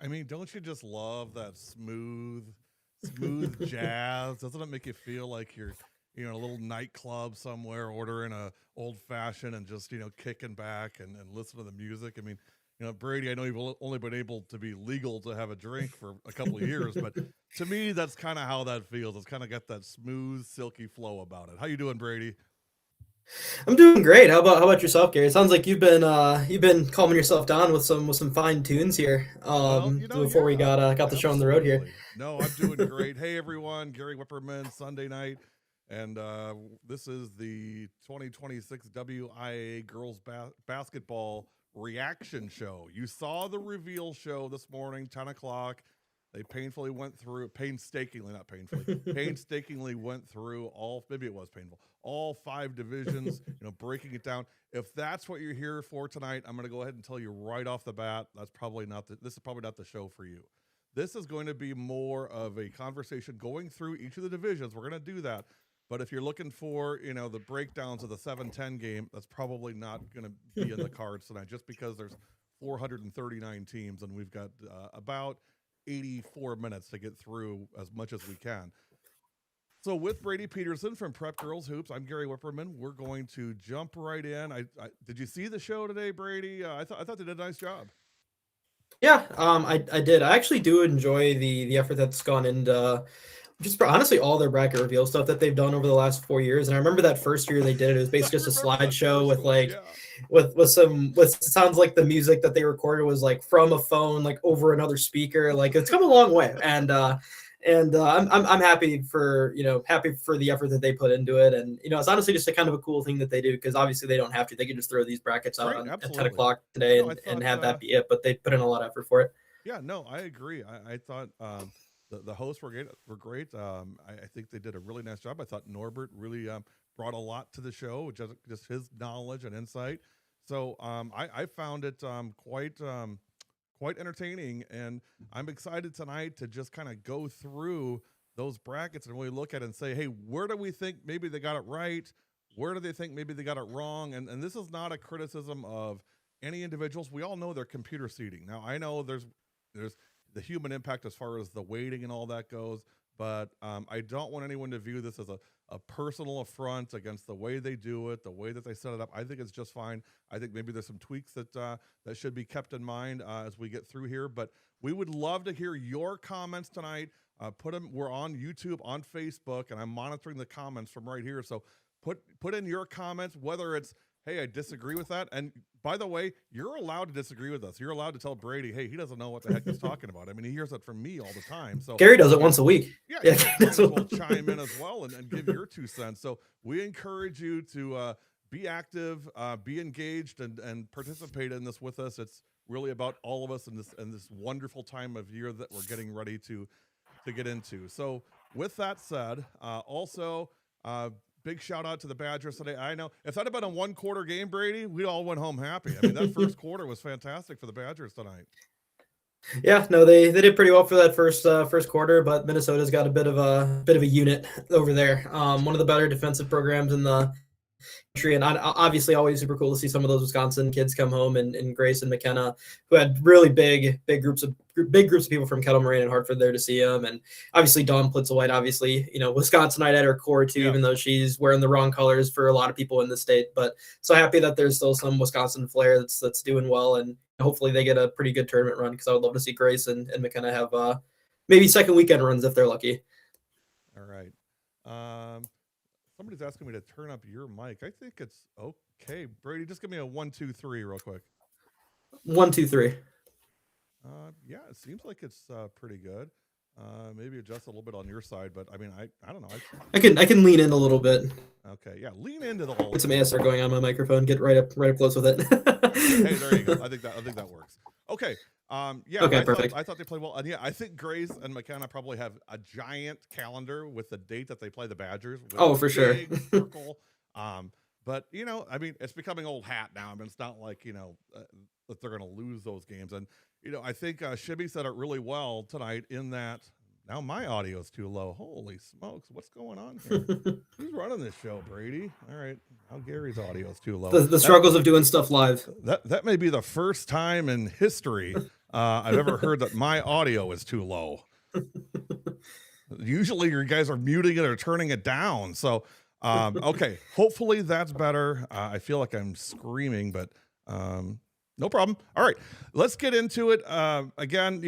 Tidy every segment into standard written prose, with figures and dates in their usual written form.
I mean, don't you just love that smooth jazz? Doesn't it make you feel like you're, in a little nightclub somewhere ordering a old fashioned and just, kicking back and listen to the music? I mean, Brady, I know you've only been able to be legal to have a drink for a couple of years, but to me, that's kind of how that feels. It's kind of got that smooth, silky flow about it. How you doing, Brady? I'm doing great. How about yourself, Gary? It sounds like you've been calming yourself down with some fine tunes here. Well, Before we yeah, got the show on the road here. absolutely. No, I'm doing great. Hey, everyone, Gary Whipperman, Sunday night, and this is the 2026 WIA Girls Basketball Reaction Show. You saw the reveal show this morning, 10 o'clock. They painstakingly, not painfully, painstakingly went through maybe it was painful, all five divisions, breaking it down. If that's what you're here for tonight, I'm going to go ahead and tell you right off the bat, this is probably not the show for you. This is going to be more of a conversation going through each of the divisions. We're going to do that. But if you're looking for, the breakdowns of the 7-10 game, that's probably not going to be in the cards tonight, just because there's 439 teams and we've got about 84 minutes to get through as much as we can. So with Brady Peterson from Prep Girls Hoops, I'm Gary Whipperman. We're going to jump right in. Did you see the show today, Brady? I thought they did a nice job. Yeah, I did. I actually do enjoy the effort that's gone into just honestly all their bracket reveal stuff that they've done over the last 4 years. And I remember that first year they did it. It was basically just a slideshow with with sounds like the music that they recorded was like from a phone, like over another speaker. Like it's come a long way, and I'm happy for the effort that they put into it. And it's honestly just a kind of a cool thing that they do, because obviously they don't have to. They can just throw these brackets out Right, at 10 o'clock today and have that be it. But they put in a lot of effort for it. Yeah, no, I agree. I thought the hosts were great. I think they did a really nice job. I thought Norbert really brought a lot to the show, just his knowledge and insight. So I found it quite entertaining, and I'm excited tonight to just kind of go through those brackets and really look at it and say, hey, where do we think maybe they got it right? Where do they think maybe they got it wrong? And this is not a criticism of any individuals. We all know they're computer seeding. Now, I know there's the human impact as far as the weighting and all that goes, but I don't want anyone to view this as a personal affront against the way they do it, the way that they set it up. I think it's just fine. I think maybe there's some tweaks that should be kept in mind as we get through here. But we would love to hear your comments tonight. We're on YouTube, on Facebook, and I'm monitoring the comments from right here. So put in your comments, whether it's, hey, I disagree with that. And by the way, you're allowed to disagree with us. You're allowed to tell Brady, hey, he doesn't know what the heck he's talking about. I mean, he hears that from me all the time. So Gary does it once a week. Yeah, you might as well chime in as well and give your 2 cents. So we encourage you to be active, be engaged, and participate in this with us. It's really about all of us in this wonderful time of year that we're getting ready to get into. So with that said, also big shout out to the Badgers today. I know if that had been a 1-quarter game, Brady, we all went home happy. I mean, that first quarter was fantastic for the Badgers tonight. Yeah, no, they did pretty well for that first quarter, but Minnesota's got a bit of a unit over there. One of the better defensive programs in the country, and obviously always super cool to see some of those Wisconsin kids come home, and Grace and McKenna, who had really big groups of people from Kettle Moraine and Hartford there to see them, and obviously Dawn Plitzelwhite, obviously Wisconsinite at her core too, even though she's wearing the wrong colors for a lot of people in the state. But so happy that there's still some Wisconsin flair that's doing well, and hopefully they get a pretty good tournament run, because I would love to see Grace and McKenna have maybe second weekend runs if they're lucky. All right. Somebody's asking me to turn up your mic. I think it's okay. Brady, just give me a 1, 2, 3 real quick. 1, 2, 3. Yeah, it seems like it's pretty good. Maybe adjust a little bit on your side, but I mean, I don't know. I can lean in a little bit. Okay, yeah, lean into the whole. Get some ASR going on my microphone. Get right up close with it. Hey, there you go. I think that works. Okay. Yeah. Okay, perfect. I thought they played well, and yeah, I think Grace and McKenna probably have a giant calendar with the date that they play the Badgers. Oh, for sure. Circle. But I mean, it's becoming old hat now. I mean, it's not like that they're going to lose those games, and I think Shibby said it really well tonight in that. Now my audio is too low. Holy smokes, what's going on here? Who's running this show, Brady? All right, now Gary's audio is too low. The struggles of doing stuff live. That may be the first time in history I've ever heard that my audio is too low. Usually your guys are muting it or turning it down. So, okay, hopefully that's better. I feel like I'm screaming, but no problem. All right, let's get into it. Again,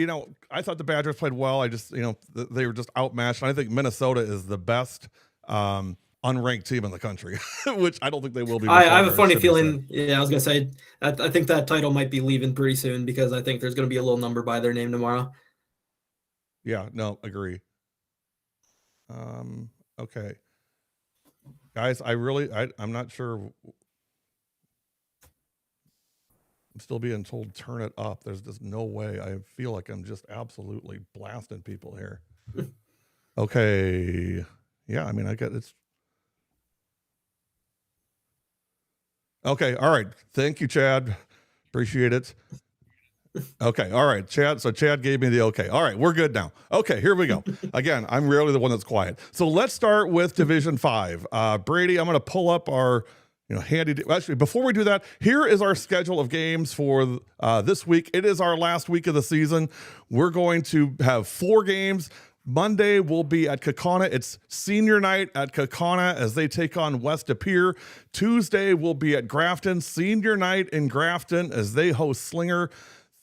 I thought the Badgers played well. I just, they were just outmatched. And I think Minnesota is the best unranked team in the country, which I don't think they will be. I have a funny feeling. Yeah, I was gonna say, I think that title might be leaving pretty soon because I think there's gonna be a little number by their name tomorrow. Yeah, no, agree. Okay, guys, I'm not sure. I'm still being told turn it up. There's just no way. I feel like I'm just absolutely blasting people here. Okay, yeah, I mean, I get it's. Okay, all right. Thank you, Chad. Appreciate it. Okay, all right, Chad. So Chad gave me the okay. All right, we're good now. Okay, here we go. Again, I'm rarely the one that's quiet. So let's start with Division 5. Brady, I'm going to pull up our, actually, before we do that, here is our schedule of games for this week. It is our last week of the season. We're going to have 4 games. Monday will be at Kaukauna. It's senior night at Kaukauna as they take on West Appear. Tuesday will be at Grafton. Senior night in Grafton as they host Slinger.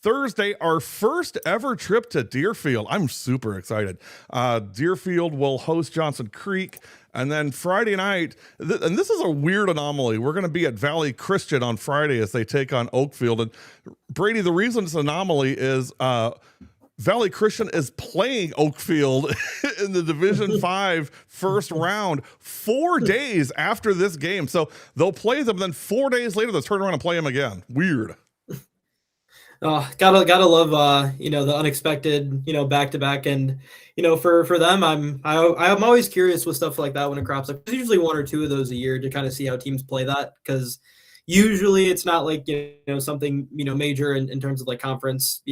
Thursday, our first ever trip to Deerfield. I'm super excited. Deerfield will host Johnson Creek. And then Friday night, and this is a weird anomaly, we're going to be at Valley Christian on Friday as they take on Oakfield. And Brady, the reason it's an anomaly is Valley Christian is playing Oakfield in the Division 5 first round 4 days after this game. So they'll play them, then 4 days later, they'll turn around and play them again. Weird. Gotta love the unexpected back to back, and for them I'm always curious with stuff like that when it crops up. There's usually 1 or 2 of those a year to kind of see how teams play that, because usually it's not like something major in terms of like conference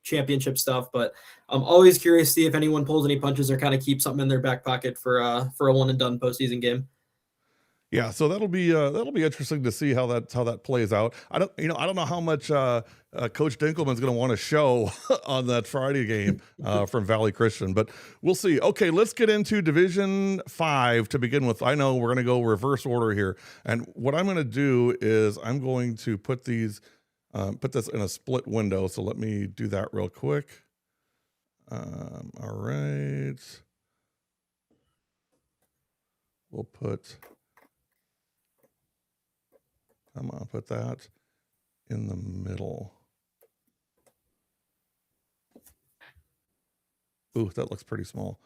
championship stuff, but I'm always curious to see if anyone pulls any punches or kind of keeps something in their back pocket for a one and done postseason game. Yeah, so that'll be interesting to see how that plays out. I don't know how much Coach Dinkelman's going to want to show on that Friday game from Valley Christian, but we'll see. Okay, let's get into Division 5 to begin with. I know we're going to go reverse order here, and what I'm going to do is I'm going to put this in a split window. So let me do that real quick. All right, we'll put. I'm going to put that in the middle. Ooh, that looks pretty small.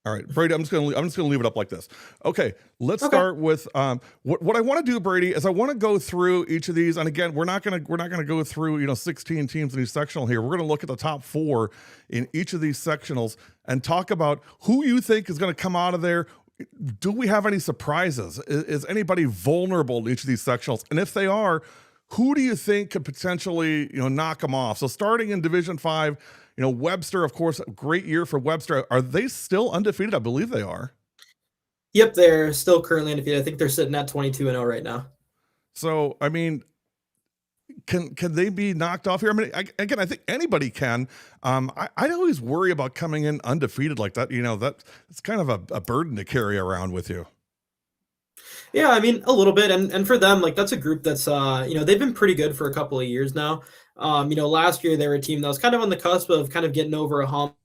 All right, Brady, I'm just gonna leave it up like this. Okay, let's start with what I want to do, Brady, is I want to go through each of these, and again, we're not gonna go through 16 teams in each sectional here. We're gonna look at the top 4 in each of these sectionals and talk about who you think is going to come out of there. Do we have any surprises? Is anybody vulnerable in each of these sectionals? And if they are, who do you think could potentially, knock them off? So starting in Division 5, Webster, of course, great year for Webster. Are they still undefeated? I believe they are. Yep, they're still currently undefeated. I think they're sitting at 22-0 right now. So, I mean, can they be knocked off here? I mean, again, I think anybody can. I always worry about coming in undefeated like that. It's kind of a burden to carry around with you. Yeah, I mean, a little bit. And for them, like, that's a group that's, they've been pretty good for a couple of years now. Last year they were a team that was kind of on the cusp of kind of getting over a hump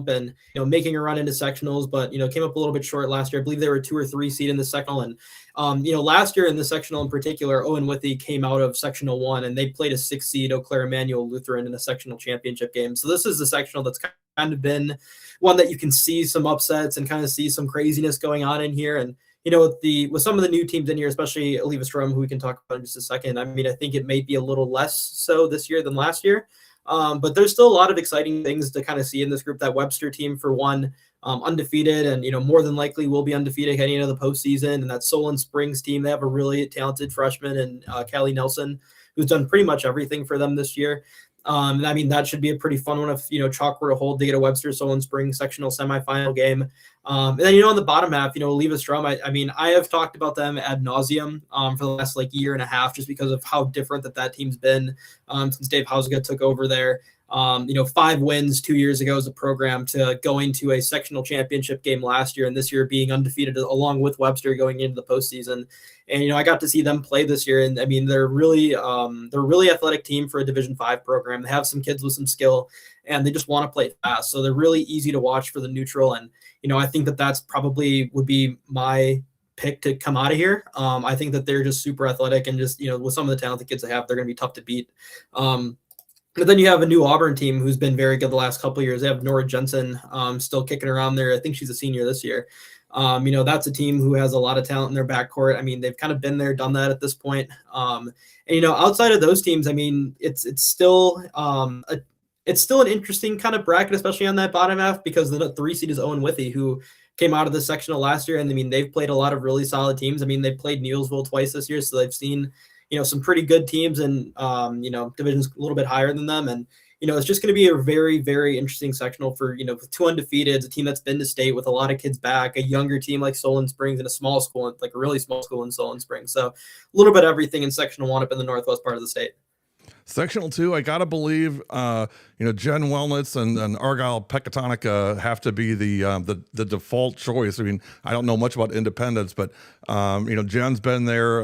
and, making a run into sectionals, but, came up a little bit short last year. I believe they were 2 or 3 seed in the sectional. And, last year in the sectional in particular, Owen Withy came out of sectional 1 and they played a 6 seed Eau Claire Emmanuel Lutheran in a sectional championship game. So this is the sectional that's kind of been one that you can see some upsets and kind of see some craziness going on in here. And, with some of the new teams in here, especially Oliva Strom, who we can talk about in just a second, I mean, I think it may be a little less so this year than last year. But there's still a lot of exciting things to kind of see in this group. That Webster team, for one, undefeated and, more than likely will be undefeated heading into the postseason. And that Solon Springs team, they have a really talented freshman and Callie Nelson, who's done pretty much everything for them this year. I mean, that should be a pretty fun one if, chalk were to hold to get a Webster Solon Springs sectional semifinal game. And then, on the bottom half, Oliva Strom, I mean, I have talked about them ad nauseum for the last year and a half, just because of how different that team's been since Dave Hausga took over there. 5 wins 2 years ago as a program to going to a sectional championship game last year, and this year being undefeated along with Webster going into the postseason. And I got to see them play this year, and I mean they're really athletic team for a Division 5 program. They have some kids with some skill, and they just want to play fast, so they're really easy to watch for the neutral. And I think that's probably would be my pick to come out of here. I think that they're just super athletic, and just with some of the talented kids they have, they're going to be tough to beat. But then you have a new Auburn team who's been very good the last couple of years. They have Nora Jensen still kicking around there. I think she's a senior this year. That's a team who has a lot of talent in their backcourt. I mean, they've kind of been there, done that at this point. And outside of those teams, I mean, it's still it's still an interesting kind of bracket, especially on that bottom half, because the 3 seed is Owen Withy, who came out of the sectional last year. And I mean, they've played a lot of really solid teams. I mean, they played Neelsville twice this year, so they've seen some pretty good teams and divisions a little bit higher than them. And it's just going to be a very, very interesting sectional for with 2 undefeated, a team that's been to state with a lot of kids back, a younger team like Solon Springs, and a small school, like a really small school in Solon Springs. So a little bit of everything in sectional 1 up in the northwest part of the state. Sectional 2, I gotta believe, Jen Wellnitz and Argyle Pecatonica have to be the default choice. I mean, I don't know much about Independence, but Jen's been there.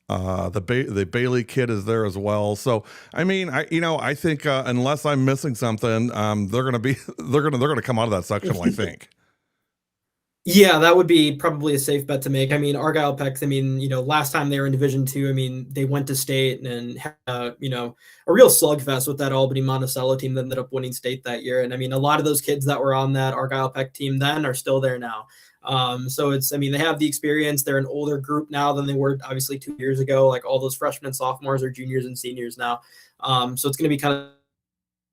The Bailey kid is there as well. So I mean, I think unless I'm missing something, they're gonna come out of that sectional. I think. Yeah, that would be probably a safe bet to make. I mean, Argyle Pecs, I mean, last time they were in Division 2, I mean, they went to state and had, a real slugfest with that Albany Monticello team that ended up winning state that year. And I mean, a lot of those kids that were on that Argyle Peck team then are still there now. So they have the experience. They're an older group now than they were obviously 2 years ago. Like all those freshmen and sophomores are juniors and seniors now. So it's going to be kind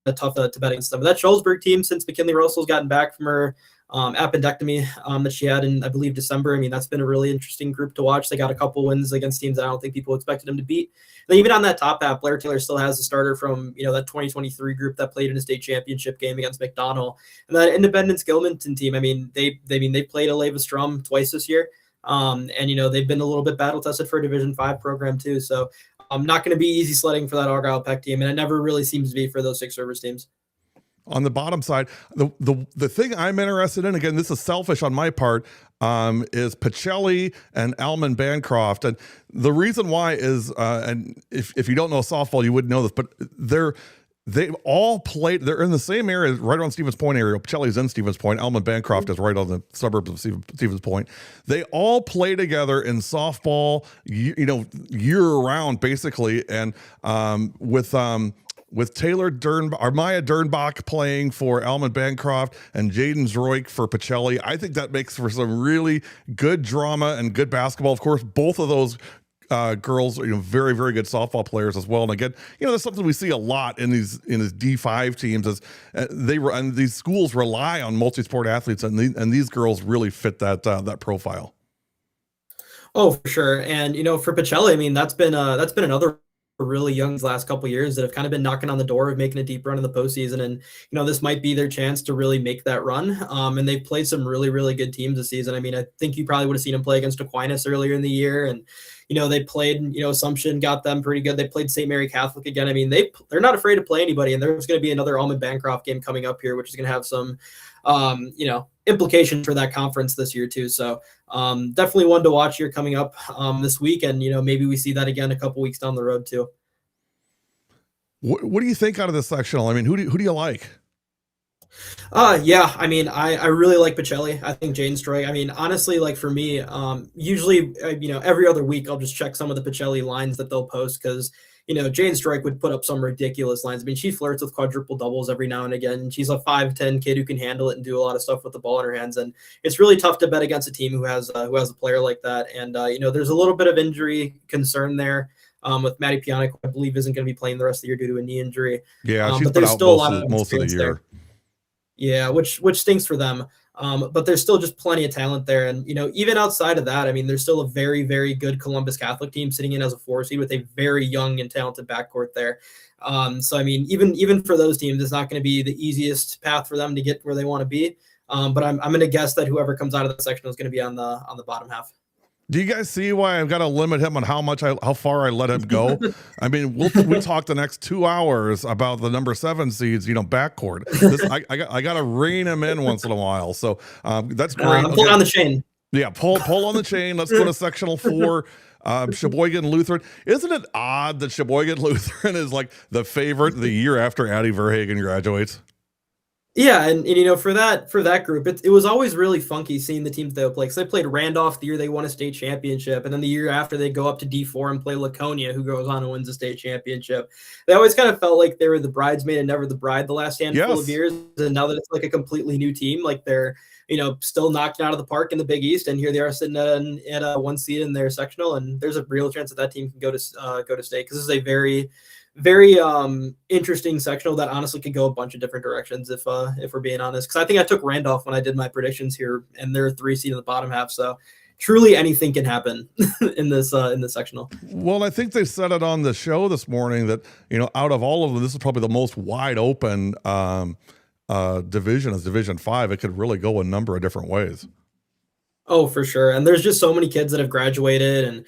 of tough to bet against them. But that Shullsburg team, since McKinley Russell's gotten back from her appendectomy that she had in, I believe, December. I mean, that's been a really interesting group to watch. They got a couple wins against teams that I don't think people expected them to beat. And even on that top half, Blair Taylor still has a starter from, that 2023 group that played in a state championship game against McDonald. And that Independence Gilmanton team, I mean, they played Aleva Strum twice this year. And they've been a little bit battle tested for a Division 5 program too. So I'm not going to be easy sledding for that Argyle Peck team. And it never really seems to be for those 6 Rivers teams. On the bottom side, the thing I'm interested in, again, this is selfish on my part, is Pacelli and Alman Bancroft. And the reason why is, and if you don't know softball, you wouldn't know this, but they've all played, they're in the same area, right around Stevens Point area. Pacelli's in Stevens Point. Alman Bancroft is right on the suburbs of Stevens Point. They all play together in softball, year round, basically. And with Taylor Maya Dernbach playing for Alman Bancroft and Jaden Zroik for Pacelli, I think that makes for some really good drama and good basketball. Of course, both of those girls are very, very good softball players as well. And again, that's something we see a lot in these D5 teams, as and these schools rely on multi-sport athletes, and these girls really fit that profile. Oh, for sure. And for Pacelli, I mean, that's been another really young last couple of years that have kind of been knocking on the door of making a deep run in the postseason. And, this might be their chance to really make that run. And they've played some really, really good teams this season. I mean, I think you probably would have seen them play against Aquinas earlier in the year. And, they played, Assumption got them pretty good. They played St. Mary Catholic again. I mean, they're not afraid to play anybody. And there's going to be another Alman Bancroft game coming up here, which is going to have some, implications for that conference this year too. So definitely one to watch here coming up this week. And, maybe we see that again a couple weeks down the road too. What do you think out of this sectional? I mean, who do you like? Yeah, I mean, I really like Pacelli. I think Jane Stroy. I mean, honestly, like for me, usually, every other week I'll just check some of the Pacelli lines that they'll post because, Jane Strike would put up some ridiculous lines. I mean, she flirts with quadruple doubles every now and again. She's a 5'10" kid who can handle it and do a lot of stuff with the ball in her hands. And it's really tough to bet against a team who has a player like that. And, there's a little bit of injury concern there. With Maddie Pionic, I believe isn't going to be playing the rest of the year due to a knee injury. Yeah, she's been out most of the year. There. Yeah, which stinks for them. But there's still just plenty of talent there. And, even outside of that, I mean, there's still a very, very good Columbus Catholic team sitting in as a 4 seed with a very young and talented backcourt there. So, I mean, even for those teams, it's not going to be the easiest path for them to get where they want to be. But I'm going to guess that whoever comes out of the section is going to be on the bottom half. Do you guys see why I've got to limit him on how far I let him go? I mean, we'll talk the next 2 hours about the number 7 seeds, backcourt. I got to rein him in once in a while. So that's great. Pull on the chain. Yeah, pull on the chain. Let's go to sectional 4. Sheboygan Lutheran. Isn't it odd that Sheboygan Lutheran is like the favorite the year after Addie Verhagen graduates? Yeah, and for that group, it was always really funky seeing the teams they would play. Because they played Randolph the year they won a state championship, and then the year after they go up to D4 and play Laconia, who goes on and wins a state championship. They always kind of felt like they were the bridesmaid and never the bride the last handful of years. And now that it's like a completely new team, like they're still knocked out of the park in the Big East, and here they are sitting at a 1 seed in their sectional, and there's a real chance that team can go to state, because this is a very interesting sectional that honestly could go a bunch of different directions if we're being honest. Because I think I took Randolph when I did my predictions here, and they're 3 seed in the bottom half. So truly anything can happen in this sectional. Well, I think they said it on the show this morning that out of all of them, this is probably the most wide open division is Division 5. It could really go a number of different ways. Oh, for sure. And there's just so many kids that have graduated, and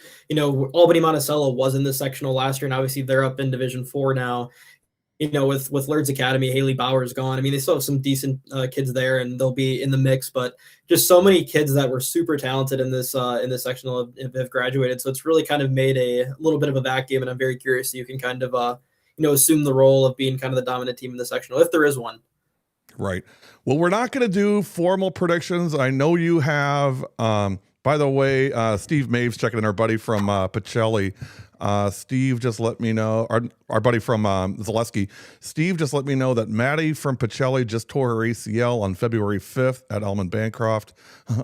Albany Monticello was in this sectional last year, and obviously they're up in Division 4 now. With Lurd's Academy, Haley Bauer's gone. I mean, they still have some decent kids there, and they'll be in the mix. But just so many kids that were super talented in this sectional have graduated. So it's really kind of made a little bit of a vacuum, and I'm very curious so you can kind of assume the role of being kind of the dominant team in the sectional, if there is one. Right. Well, we're not going to do formal predictions. I know you have. By the way, Steve Maves checking in, our buddy from Pacelli. Steve just let me know, our buddy from Zaleski. Steve just let me know that Maddie from Pacelli just tore her ACL on February 5th at Elman Bancroft.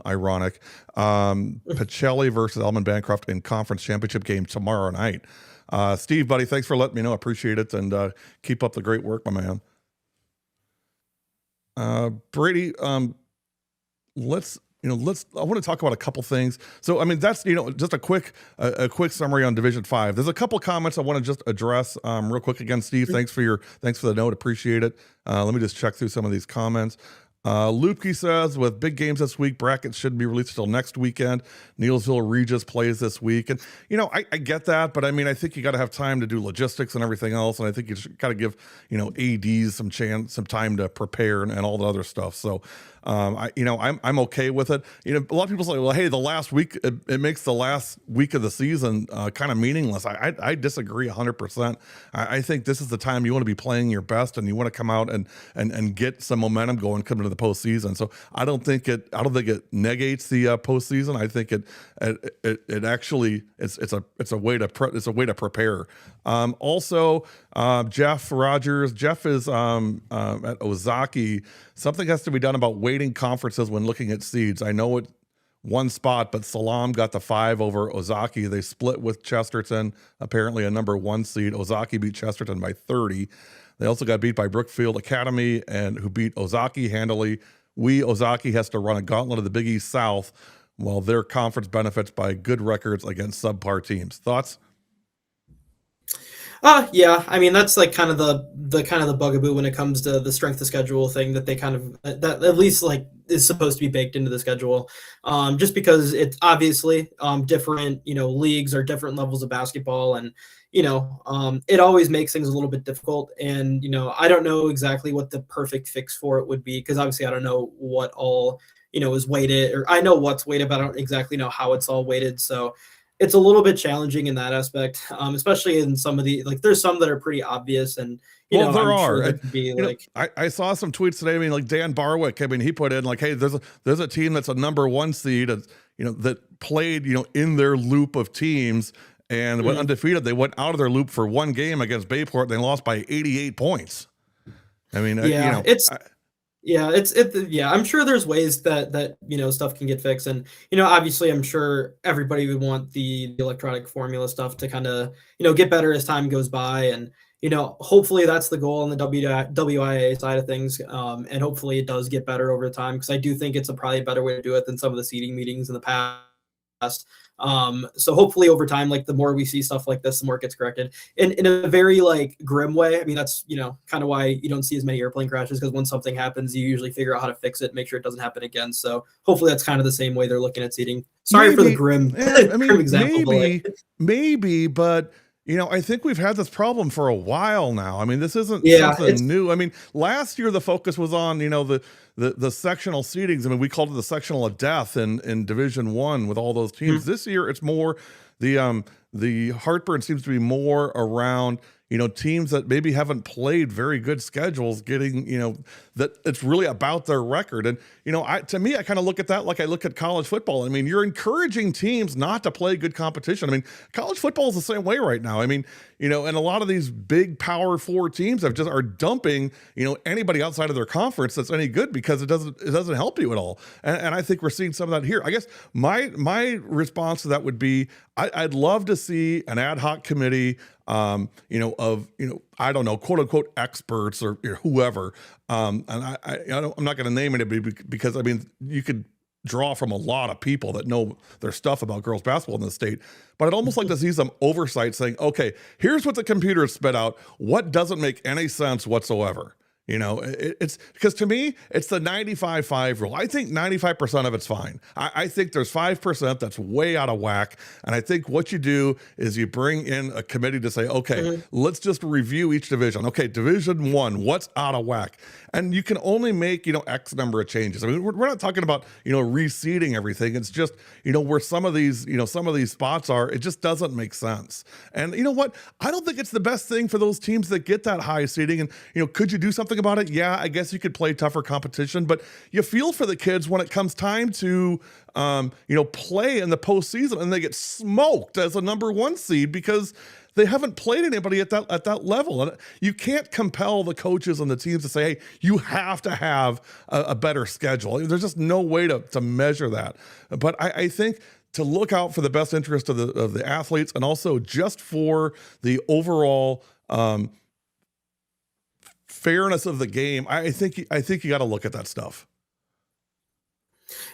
Ironic. Pacelli versus Elman Bancroft in conference championship game tomorrow night. Steve, buddy, thanks for letting me know. I appreciate it, and keep up the great work, my man. Brady, I want to talk about a couple things. So, I mean, that's, just a quick summary on Division 5. There's a couple comments I want to just address, real quick. Again, Steve, thanks for the note. Appreciate it. Let me just check through some of these comments. Lupke says, with big games this week, brackets shouldn't be released until next weekend. Neilsville Regis plays this week. And, I get that, but I mean, I think you got to have time to do logistics and everything else. And I think you should kind of give, ADs some time to prepare and all the other stuff. So, I'm okay with it. A lot of people say, well, hey, the last week, it makes the last week of the season kind of meaningless. I disagree 100%. I think this is the time you want to be playing your best, and you want to come out and get some momentum going coming to the postseason. So I don't think it negates the postseason. I think it actually it's a way to prepare. Also, Jeff Rogers. Jeff is at Ozaki. Something has to be done about weighting conferences when looking at seeds. I know it one spot, but Salam got the 5 over Ozaki. They split with Chesterton, apparently a number 1 seed. Ozaki beat Chesterton by 30. They also got beat by Brookfield Academy, and who beat Ozaki handily. Ozaki has to run a gauntlet of the Big East South, while their conference benefits by good records against subpar teams. Thoughts? Yeah, I mean, that's like kind of the bugaboo when it comes to the strength of schedule thing, that they kind of, that at least like is supposed to be baked into the schedule, just because it's obviously different, leagues or different levels of basketball, and it always makes things a little bit difficult. And I don't know exactly what the perfect fix for it would be, because obviously I don't know what all is weighted, or I know what's weighted, but I don't exactly know how it's all weighted. So it's a little bit challenging in that aspect, especially in some of the, like, there's some that are pretty obvious, and there are. Sure there could be like, I saw some tweets today. I mean, like Dan Barwick. I mean, he put in like, hey, there's a team that's a number 1 seed, that played, in their loop of teams and went undefeated. They went out of their loop for 1 game against Bayport. And they lost by 88 points. I mean, I'm sure there's ways that stuff can get fixed, and obviously I'm sure everybody would want the electronic formula stuff to kind of get better as time goes by, and hopefully that's the goal on the WIA side of things, and hopefully it does get better over time, because I do think it's probably a better way to do it than some of the seeding meetings in the past. So hopefully over time, like the more we see stuff like this, the more it gets corrected in a very like grim way. I mean, that's, kind of why you don't see as many airplane crashes, because when something happens, you usually figure out how to fix it, make sure it doesn't happen again. So hopefully that's kind of the same way they're looking at seating. Sorry for the grim, I mean, grim example. maybe, but I think we've had this problem for a while now. I mean, this isn't something new. I mean, last year the focus was on, the sectional seedings. I mean, we called it the sectional of death in Division I with all those teams. This year it's more the heartburn seems to be more around, teams that maybe haven't played very good schedules getting, that it's really about their record. And, to me, I kind of look at that like I look at college football. I mean, you're encouraging teams not to play good competition. I mean, college football is the same way right now. I mean, and a lot of these big Power 4 teams are dumping, anybody outside of their conference that's any good, because it doesn't help you at all. And I think we're seeing some of that here. I guess my response to that would be, I'd love to see an ad hoc committee, I don't know, quote unquote experts or whoever. And I'm not going to name anybody, because I mean, you could draw from a lot of people that know their stuff about girls basketball in the state, but I'd almost like to see some oversight saying, okay, here's what the computer spit out. What doesn't make any sense whatsoever? It's because to me, it's the 95-5 rule. I think 95% of it's fine. I think there's 5% that's way out of whack. And I think what you do is you bring in a committee to say, okay, let's just review each division. Okay, Division I, what's out of whack? And you can only make, X number of changes. I mean, we're not talking about, reseeding everything. It's just, where some of these spots are, it just doesn't make sense. And you know what? I don't think it's the best thing for those teams that get that high seeding. And, could you do something about it? Yeah, I guess you could play tougher competition, but you feel for the kids when it comes time to, play in the postseason, and they get smoked as a number 1 seed because they haven't played anybody at that level. And you can't compel the coaches and the teams to say, hey, you have to have a better schedule. There's just no way to measure that. But I think to look out for the best interest of the athletes, and also just for the overall fairness of the game, I think you got to look at that stuff.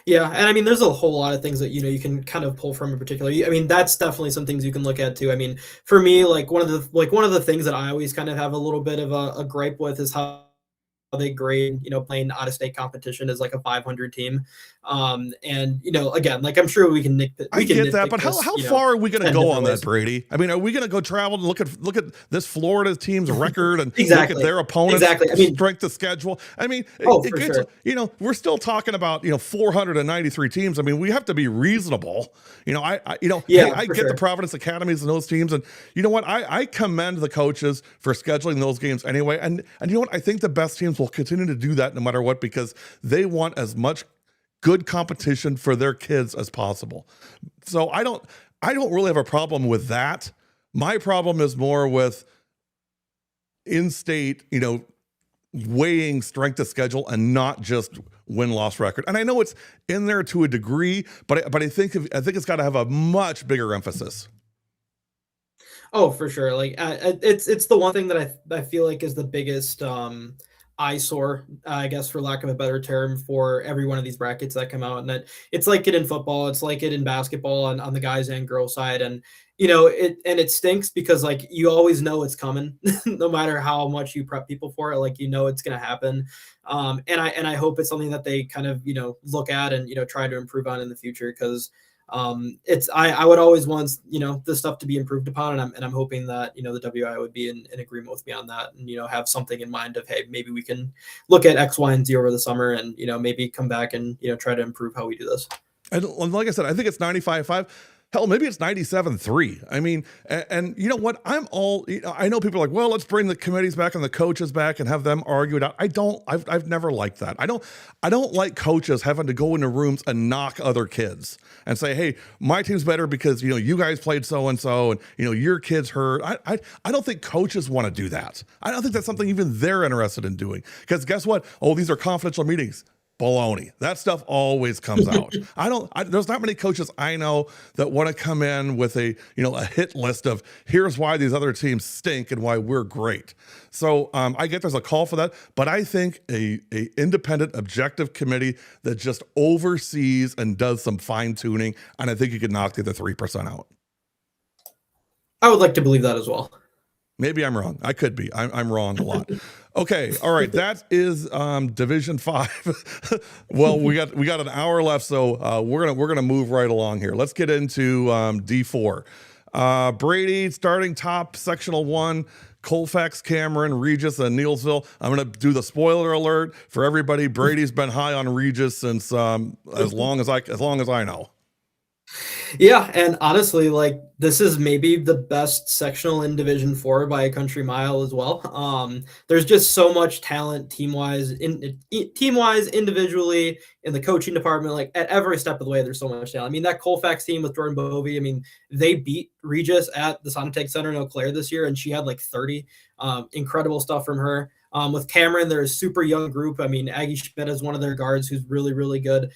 Yeah, and I mean, there's a whole lot of things that you can kind of pull from in particular. I mean, that's definitely some things you can look at too. I mean, for me, like one of the things that I always kind of have a little bit of a gripe with is how they grade, playing out of state competition as like a 500 team. And again, like I'm sure we can nitpick. I get that, but how far are we going to go on that, Brady? I mean, are we going to go travel and look at this Florida team's record and look at their opponents' strength of schedule? I mean, we're still talking about 493 teams. I mean, we have to be reasonable. I get the Providence Academies and those teams, and you know what? I commend the coaches for scheduling those games anyway. And you know what? I think the best teams will continue to do that no matter what, because they want as much good competition for their kids as possible. So I don't really have a problem with that. My problem is more with in-state, weighing strength of schedule and not just win-loss record. And I know it's in there to a degree, but I think it's got to have a much bigger emphasis. Oh, for sure. Like it's the one thing that I feel like is the biggest eyesore, I guess, for lack of a better term, for every one of these brackets that come out. And it's like it in football, it's like it in basketball, on the guys and girls side. And it stinks because like you always know it's coming, no matter how much you prep people for it. Like it's going to happen. And I hope it's something that they kind of look at and try to improve on in the future, because I would always want this stuff to be improved upon, and I'm hoping that the WI would be in agreement with me on that, and have something in mind of, hey, maybe we can look at X, Y, and Z over the summer, and maybe come back and try to improve how we do this. And like I said, I think it's 95-5. Hell, maybe it's 97-3. I mean, and you know what? I know people are like, well, let's bring the committees back and the coaches back and have them argue it out. I've never liked that. I don't like coaches having to go into rooms and knock other kids and say, hey, my team's better because, you guys played so-and-so and, your kid's hurt. I don't think coaches want to do that. I don't think that's something even they're interested in doing, because guess what? Oh, these are confidential meetings. baloney. That stuff always comes out. There's not many coaches I know that want to come in with a hit list of here's why these other teams stink and why we're great. So I get there's a call for that, but I think a independent, objective committee that just oversees and does some fine tuning, and I think you could knock the 3% out. I would like to believe that as well. Maybe I'm wrong. I could be. I'm wrong a lot. Okay. All right. That is Division 5. Well, we got an hour left, so we're gonna move right along here. Let's get into D4. Brady starting top, sectional 1. Colfax, Cameron, Regis, and Neilsville. I'm going to do the spoiler alert for everybody. Brady's been high on Regis since as long as I know. Yeah, and honestly, like this is maybe the best sectional in Division 4 by a country mile as well. There's just so much talent team-wise, individually, in the coaching department, like at every step of the way, there's so much talent. I mean, that Colfax team with Jordan Bovey, I mean, they beat Regis at the Sonotech Center in Eau Claire this year, and she had like 30. Incredible stuff from her. With Cameron, they're a super young group. I mean, Aggie Schmidt is one of their guards who's really, really good.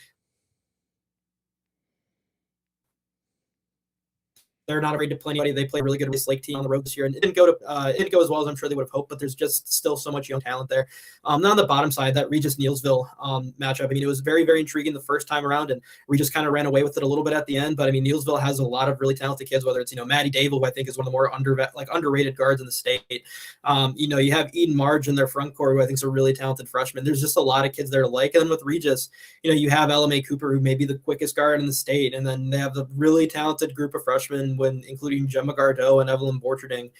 They're not afraid to play anybody. They play a really good Race Lake team on the road this year, and it didn't go as well as I'm sure they would have hoped. But there's just still so much young talent there. Now on the bottom side, that Regis Neilsville matchup. I mean, it was very, very intriguing the first time around, and Regis kind of ran away with it a little bit at the end. But I mean, Neilsville has a lot of really talented kids. Whether it's Maddie Dave, who I think is one of the more underrated guards in the state. You have Eden Marge in their front court, who I think is a really talented freshman. There's just a lot of kids there to like. And then with Regis, you have LMA Cooper, who may be the quickest guard in the state, and then they have the really talented group of freshmen, including Gemma Gardeau and Evelyn Borcherding.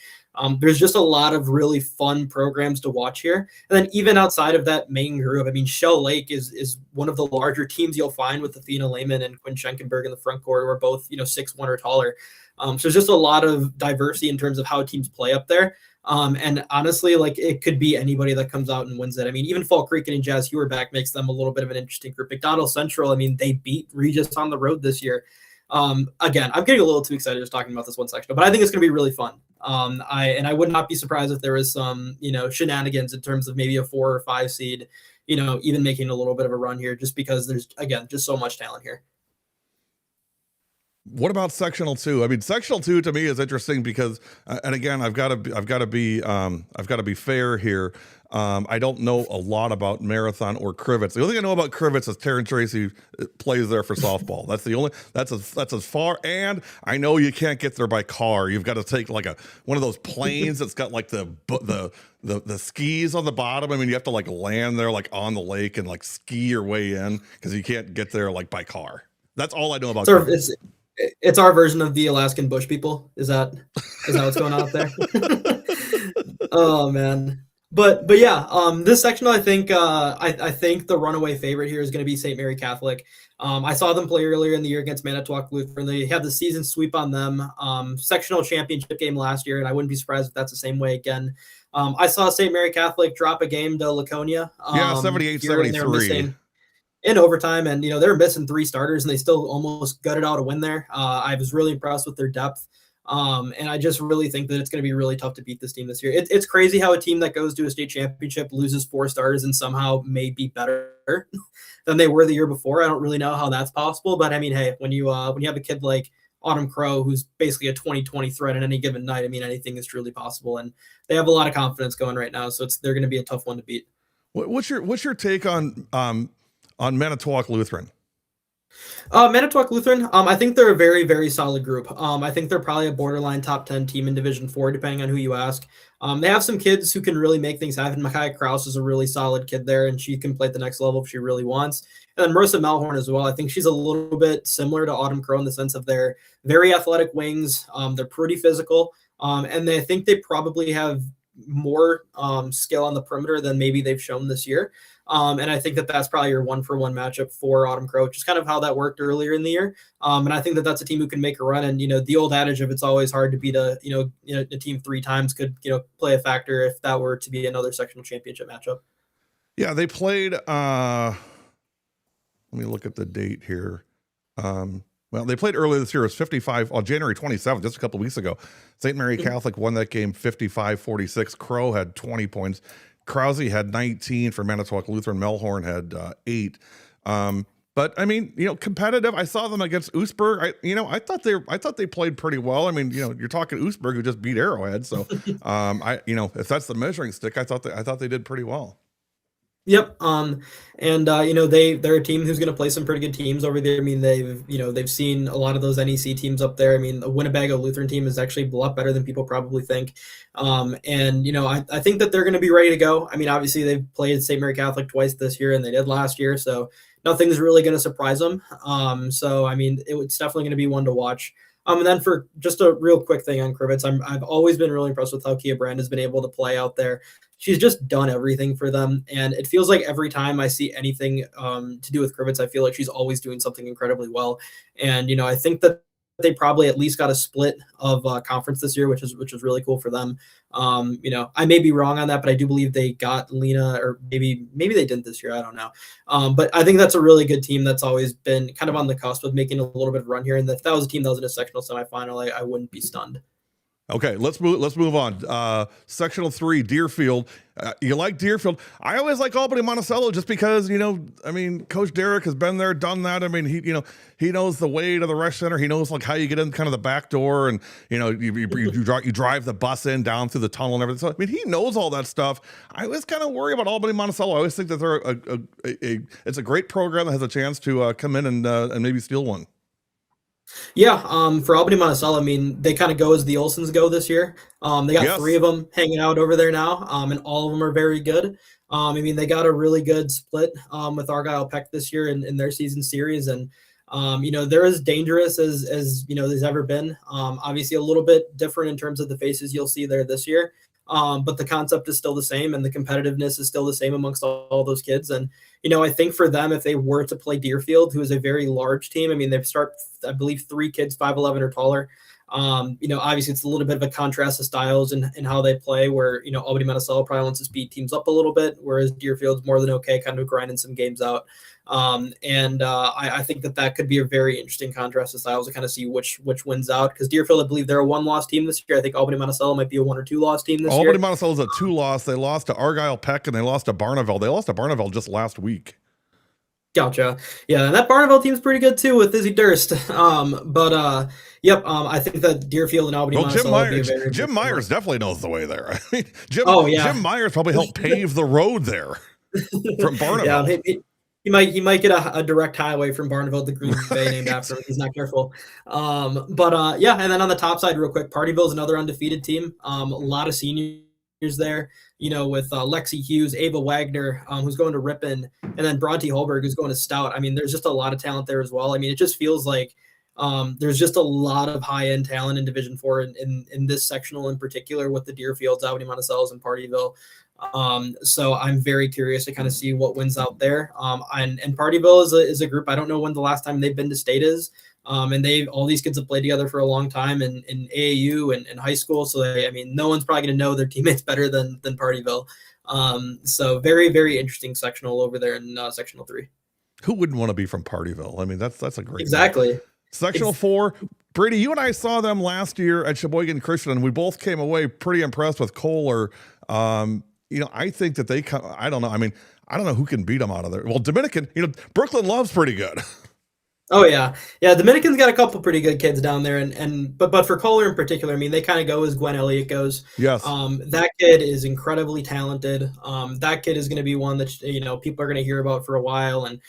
There's just a lot of really fun programs to watch here. And then even outside of that main group, I mean, Shell Lake is one of the larger teams you'll find with Athena Lehman and Quinn Schenkenberg in the front court, who are both 6'1" or taller. So there's just a lot of diversity in terms of how teams play up there. And honestly, like it could be anybody that comes out and wins it. I mean, even Fall Creek and Jazz Hewerback makes them a little bit of an interesting group. McDonald Central, I mean, they beat Regis on the road this year. Again, I'm getting a little too excited just talking about this one section, but I think it's going to be really fun. I would not be surprised if there was some, shenanigans in terms of maybe a 4 or 5 seed, even making a little bit of a run here, just because there's, again, just so much talent here. What about sectional 2? I mean, sectional 2 to me is interesting because, and again, I've got to be fair here. I don't know a lot about Marathon or Crivets. The only thing I know about Crivets is Taryn Tracy plays there for softball. That's as far. And I know you can't get there by car. You've got to take like one of those planes that's got like the skis on the bottom. I mean, you have to like land there like on the lake and like ski your way in because you can't get there like by car. That's all I know about. It's our version of the Alaskan bush people. Is that what's going on up there? Oh man. But yeah, this section I think I think the runaway favorite here is going to be St. Mary Catholic. I saw them play earlier in the year against Manitowoc Lutheran. They had the season sweep on them. Sectional championship game last year, and I wouldn't be surprised if that's the same way again. I saw St. Mary Catholic drop a game to Laconia. 78-73. In overtime, and they were missing 3 starters, and they still almost gutted out a win there. I was really impressed with their depth. And I just really think that it's going to be really tough to beat this team this year. It's crazy how a team that goes to a state championship loses 4 starters and somehow may be better than they were the year before. I don't really know how that's possible, but I mean, hey, when you have a kid like Autumn Crow, who's basically a 20-20 threat in any given night, I mean, anything is truly possible, and they have a lot of confidence going right now. So they're going to be a tough one to beat. What's your take on Manitowoc Lutheran? Manitowoc Lutheran, I think they're a very, very solid group. I think they're probably a borderline top 10 team in Division 4, depending on who you ask. They have some kids who can really make things happen. Micaiah Krause is a really solid kid there, and she can play at the next level if she really wants. And then Marissa Melhorn as well. I think she's a little bit similar to Autumn Crow in the sense of they're very athletic wings. They're pretty physical, and I think they probably have more skill on the perimeter than maybe they've shown this year. And I think that's probably your 1-for-1 matchup for Autumn Crow, which is kind of how that worked earlier in the year. And I think that's a team who can make a run. And, the old adage of it's always hard to beat a team 3 times could, play a factor if that were to be another sectional championship matchup. Yeah, they played, let me look at the date here. Well, they played earlier this year. It was 55 on January 27th, just a couple of weeks ago. St. Mary Catholic won that game 55-46. Crow had 20 points. Krause had 19 for Manitowoc Lutheran. Melhorn had 8. But I mean, competitive. I saw them against Oostburg. I thought they played pretty well. I mean, you're talking Oostburg who just beat Arrowhead. So, if that's the measuring stick, I thought they did pretty well. Yep. They're a team who's going to play some pretty good teams over there. I mean, they've seen a lot of those NEC teams up there. I mean, the Winnebago Lutheran team is actually a lot better than people probably think. I think that they're going to be ready to go. I mean, obviously they've played St. Mary Catholic twice this year and they did last year. So nothing's really going to surprise them. I mean, it's definitely going to be one to watch. And then for just a real quick thing on Krivitz, I've always been really impressed with how Kia Brand has been able to play out there. She's just done everything for them, and it feels like every time I see anything to do with Krivitz, I feel like she's always doing something incredibly well. And I think that they probably at least got a split of conference this year, which is really cool for them. I may be wrong on that, but I do believe they got Lena, or maybe they didn't this year. I don't know. But I think that's a really good team that's always been kind of on the cusp of making a little bit of run here. And if that was a team that was in a sectional semifinal, I wouldn't be stunned. Okay, let's move on. Sectional 3, Deerfield. You like Deerfield? I always like Albany Monticello just because Coach Derek has been there, done that. I mean, he knows the way to the rec center. He knows like how you get in kind of the back door, and you drive the bus in down through the tunnel and everything. So I mean, he knows all that stuff. I was kind of worried about Albany Monticello. I always think that they're it's a great program that has a chance to come in and maybe steal one. Yeah, for Albany Monticello, I mean, they kind of go as the Olsons go this year. They got 3 of them hanging out over there now, and all of them are very good. I mean, they got a really good split with Argyle Peck this year in their season series, and they're as dangerous as there's ever been. Obviously, a little bit different in terms of the faces you'll see there this year. But the concept is still the same, and the competitiveness is still the same amongst all those kids. And I think for them, if they were to play Deerfield, who is a very large team, I mean, they start, I believe, 3 kids 5'11" or taller. Obviously it's a little bit of a contrast of styles and how they play, where Albany Monticello probably wants to speed teams up a little bit, whereas Deerfield's more than okay, kind of grinding some games out. I think that could be a very interesting contrast of styles to kind of see which wins out, because Deerfield, I believe they're a 1-loss team this year. I think Albany Monticello might be a 1 or 2-loss team this year. Albany Monticello is a 2-loss. They lost to Argyle Peck and they lost to Barneville. They lost to Barneville just last week. Gotcha. Yeah, and that Barneville team's pretty good too with Izzy Durst. I think that Deerfield and Albany Monticello Jim Myers definitely knows the way there. I mean, Jim Myers probably helped pave the road there from Barneville. Yeah, he might get a direct highway from Barneville to Green Bay named after him if he's not careful. And then on the top side, real quick, Partyville's another undefeated team. A lot of seniors there, with Lexi Hughes, Ava Wagner, who's going to Ripon, and then Bronte Holberg, who's going to Stout. I mean, there's just a lot of talent there as well. I mean, it just feels like there's just a lot of high-end talent in Division 4 in this sectional in particular, with the Deerfields, Albany Monticello's, and Partyville. So I'm very curious to kind of see what wins out there. And Partyville is a group. I don't know when the last time they've been to state is. And all these kids have played together for a long time in AAU and high school. So no one's probably going to know their teammates better than Partyville. So very, very interesting sectional over there in sectional 3. Who wouldn't want to be from Partyville? I mean, that's a great exactly. Game. Sectional 4, Brady, you and I saw them last year at Sheboygan Christian, and we both came away pretty impressed with Kohler. I think that they come, I don't know. I mean, I don't know who can beat them out of there. Well, Dominican, Brooklyn Love's pretty good. Oh yeah. Dominican's got a couple pretty good kids down there, but for Kohler in particular, I mean, they kind of go as Gwen Elliott goes. Yes. That kid is incredibly talented. That kid is going to be one that people are going to hear about for a while, and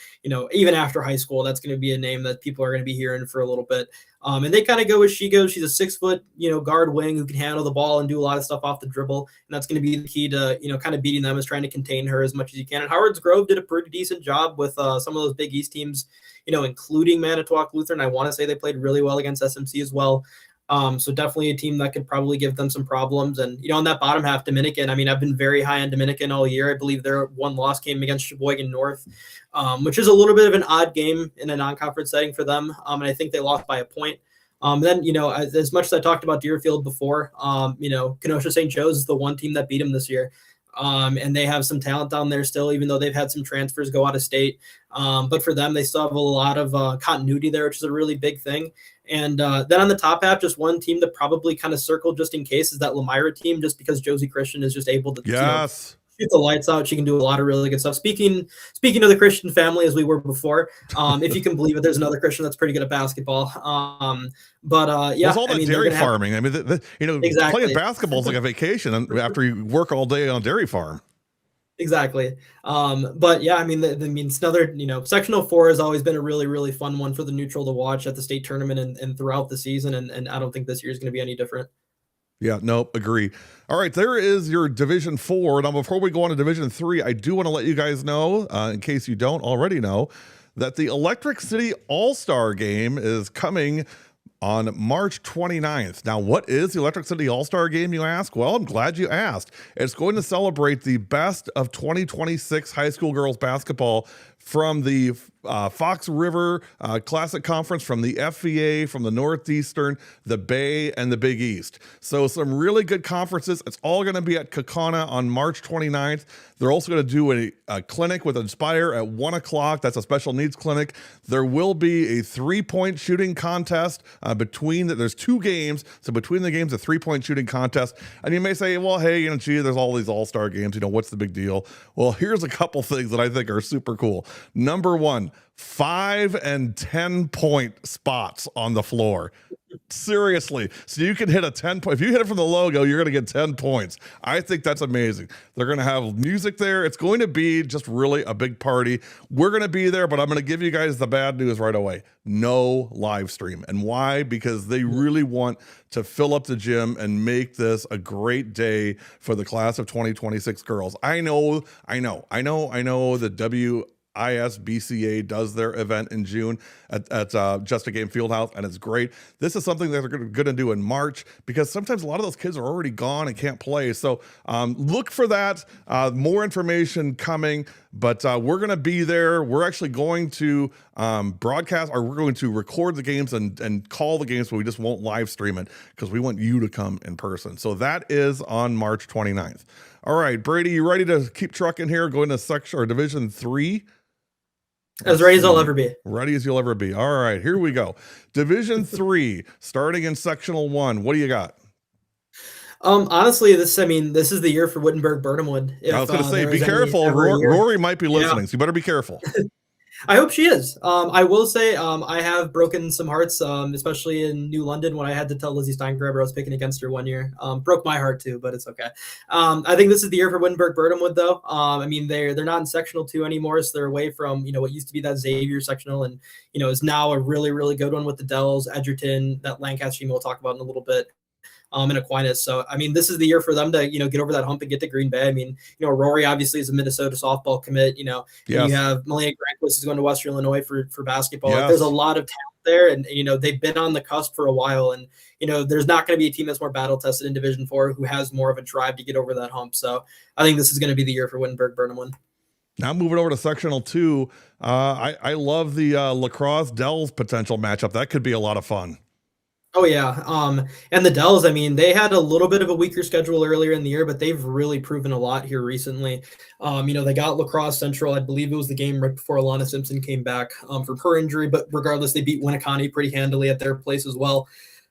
even after high school, that's going to be a name that people are going to be hearing for a little bit. And they kind of go as she goes. She's a 6-foot, guard wing who can handle the ball and do a lot of stuff off the dribble, and that's going to be the key to kind of beating them, is trying to contain her as much as you can. And Howard's Grove did a pretty decent job with some of those Big East teams, including Manitowoc Lutheran. I want to say they played really well against SMC as well. So definitely a team that could probably give them some problems. And, on that bottom half, Dominican, I mean, I've been very high on Dominican all year. I believe their 1-loss came against Sheboygan North, which is a little bit of an odd game in a non-conference setting for them. And I think they lost by a point. Then, as much as I talked about Deerfield before, Kenosha St. Joe's is the one team that beat them this year. And they have some talent down there still, even though they've had some transfers go out of state. But for them, they still have a lot of continuity there, which is a really big thing. And then on the top half, just one team that probably kind of circled just in case is that Lemira team, just because Josie Christian is just able to shoot shoot the lights out. She can do a lot of really good stuff. Speaking of the Christian family, as we were before, if you can believe it, there's another Christian that's pretty good at basketball. Yeah, What's all that dairy farming? I mean, exactly. playing basketball is like a vacation after you work all day on a dairy farm. Exactly. But yeah, I mean, it's another, Sectional 4 has always been a really, really fun one for the neutral to watch at the state tournament and throughout the season. And I don't think this year is going to be any different. Yeah, nope, agree. All right, there is your Division 4. Now, before we go on to Division 3, I do want to let you guys know, in case you don't already know, that the Electric City All-Star Game is coming on March 29th. Now, what is the Electric City All-Star Game, you ask? Well, I'm glad you asked. It's going to celebrate the best of 2026 high school girls basketball from the Fox River Classic Conference, from the FVA, from the Northeastern, the Bay, and the Big East. So some really good conferences. It's all going to be at Kaukauna on March 29th. They're also going to do a clinic with Inspire at 1 o'clock. That's a special needs clinic. There will be a 3-point shooting contest there's 2 games. So between the games, a 3-point shooting contest. And you may say, well, hey, there's all these all-star games. What's the big deal? Well, here's a couple things that I think are super cool. Number 1, 5 and 10 point spots on the floor. Seriously. So you can hit a 10 point. If you hit it from the logo, you're going to get 10 points. I think that's amazing. They're going to have music there. It's going to be just really a big party. We're going to be there, but I'm going to give you guys the bad news right away. No live stream. And why? Because they really want to fill up the gym and make this a great day for the class of 2026 girls. I know the ISBCA does their event in June at Just a Game Fieldhouse, and it's great. This is something that they're going to do in March, because sometimes a lot of those kids are already gone and can't play. So look for that. More information coming, but we're going to be there. We're actually going to broadcast, or we're going to record the games and call the games, but we just won't live stream it because we want you to come in person. So that is on March 29th. All right, Brady, you ready to keep trucking here, going to section or Division 3? As ready as I'll ever be. Ready as you'll ever be. All right, here we go. Division 3, starting in Sectional 1. What do you got? Honestly, this is the year for Wittenberg Burnhamwood. I was going to say, be careful. Rory might be listening, so you better be careful. I hope she is. I will say I have broken some hearts, especially in New London when I had to tell Lizzie Steingraber I was picking against her one year. Broke my heart too, but it's okay. I think this is the year for Wittenberg Burnhamwood, though. They're not in Sectional 2 anymore, so they're away from what used to be that Xavier sectional, and is now a really, really good one with the Dells, Edgerton, that Lancaster team we'll talk about in a little bit. And Aquinas. So, this is the year for them to, get over that hump and get to Green Bay. Rory obviously is a Minnesota softball commit, yes. You have Melania Granquist is going to Western Illinois for basketball. Yes. There's a lot of talent there, and, they've been on the cusp for a while, and, there's not going to be a team that's more battle tested in Division 4 who has more of a drive to get over that hump. So I think this is going to be the year for Wittenberg Burnhamwood. Now moving over to Sectional 2, I love the Lacrosse Dells potential matchup. That could be a lot of fun. Oh yeah. And the Dells, they had a little bit of a weaker schedule earlier in the year, but they've really proven a lot here recently. They got Lacrosse Central. I believe it was the game right before Alana Simpson came back from her injury, but regardless, they beat Winneconne pretty handily at their place as well.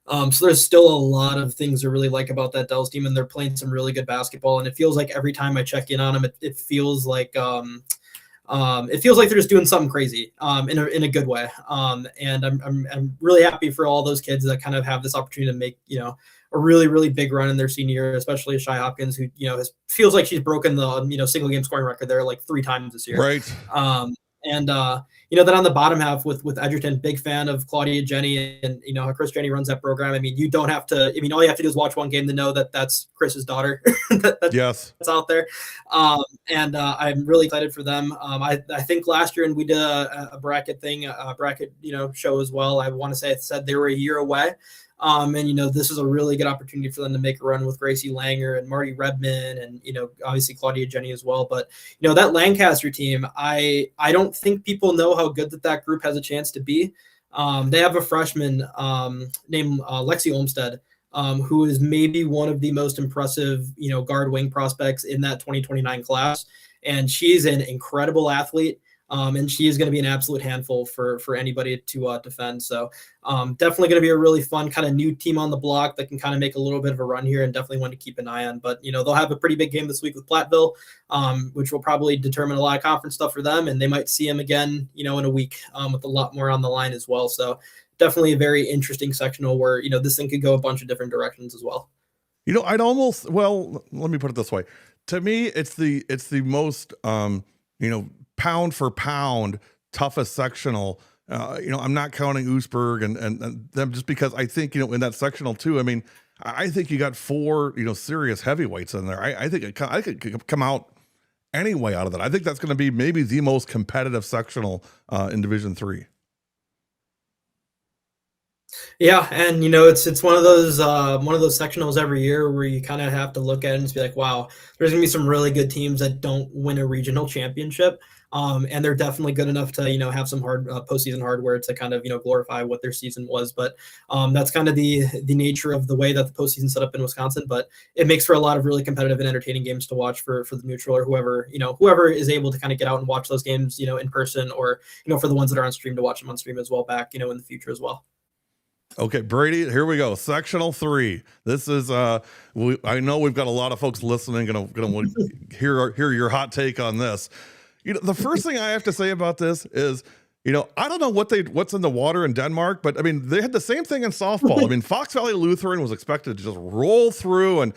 So there's still a lot of things to really like about that Dells team, and they're playing some really good basketball. And it feels like every time I check in on them, it feels like they're just doing something crazy in a good way. And I'm really happy for all those kids that kind of have this opportunity to make, a really, really big run in their senior year, especially Shy Hopkins, who, feels like she's broken the, single game scoring record there like 3 times this year. Right. Then on the bottom half with Edgerton, big fan of Claudia Jenny, and how Chris Jenny runs that program. You don't have to. All you have to do is watch one game to know that that's Chris's daughter. That's out there. I'm really excited for them. I think last year, and we did a bracket thing, show as well. I want to say it said they were a year away. This is a really good opportunity for them to make a run with Gracie Langer and Marty Redman and, obviously Claudia Jenny as well. But, that Lancaster team, I don't think people know how good that group has a chance to be. They have a freshman named Lexi Olmstead, who is maybe one of the most impressive, guard wing prospects in that 2029 class. And she's an incredible athlete. And she is going to be an absolute handful for anybody to defend. So definitely going to be a really fun kind of new team on the block that can kind of make a little bit of a run here, and definitely one to keep an eye on. But they'll have a pretty big game this week with Platteville, which will probably determine a lot of conference stuff for them, and they might see them again in a week with a lot more on the line as well. So definitely a very interesting sectional where this thing could go a bunch of different directions as well. I'd almost, well, let me put it this way. To me, it's the most pound for pound toughest sectional. I'm not counting Oostburg and them, just because I think in that sectional too. I mean, I think you got 4 serious heavyweights in there. I think I could come out anyway out of that. I think that's going to be maybe the most competitive sectional in Division III. Yeah, and it's one of those sectionals every year where you kind of have to look at it and just be like, wow, there's gonna be some really good teams that don't win a regional championship, and they're definitely good enough to have some hard postseason hardware to kind of glorify what their season was. But that's kind of the nature of the way that the postseason set up in Wisconsin. But it makes for a lot of really competitive and entertaining games to watch for the neutral or whoever is able to kind of get out and watch those games in person, or for the ones that are on stream to watch them on stream as well back in the future as well. Okay, Brady, here we go. Sectional 3. This is I know we've got a lot of folks listening, gonna hear your hot take on this. The first thing I have to say about this is, I don't know what's in the water in Denmark, but I mean, they had the same thing in softball. I mean, Fox Valley Lutheran was expected to just roll through and,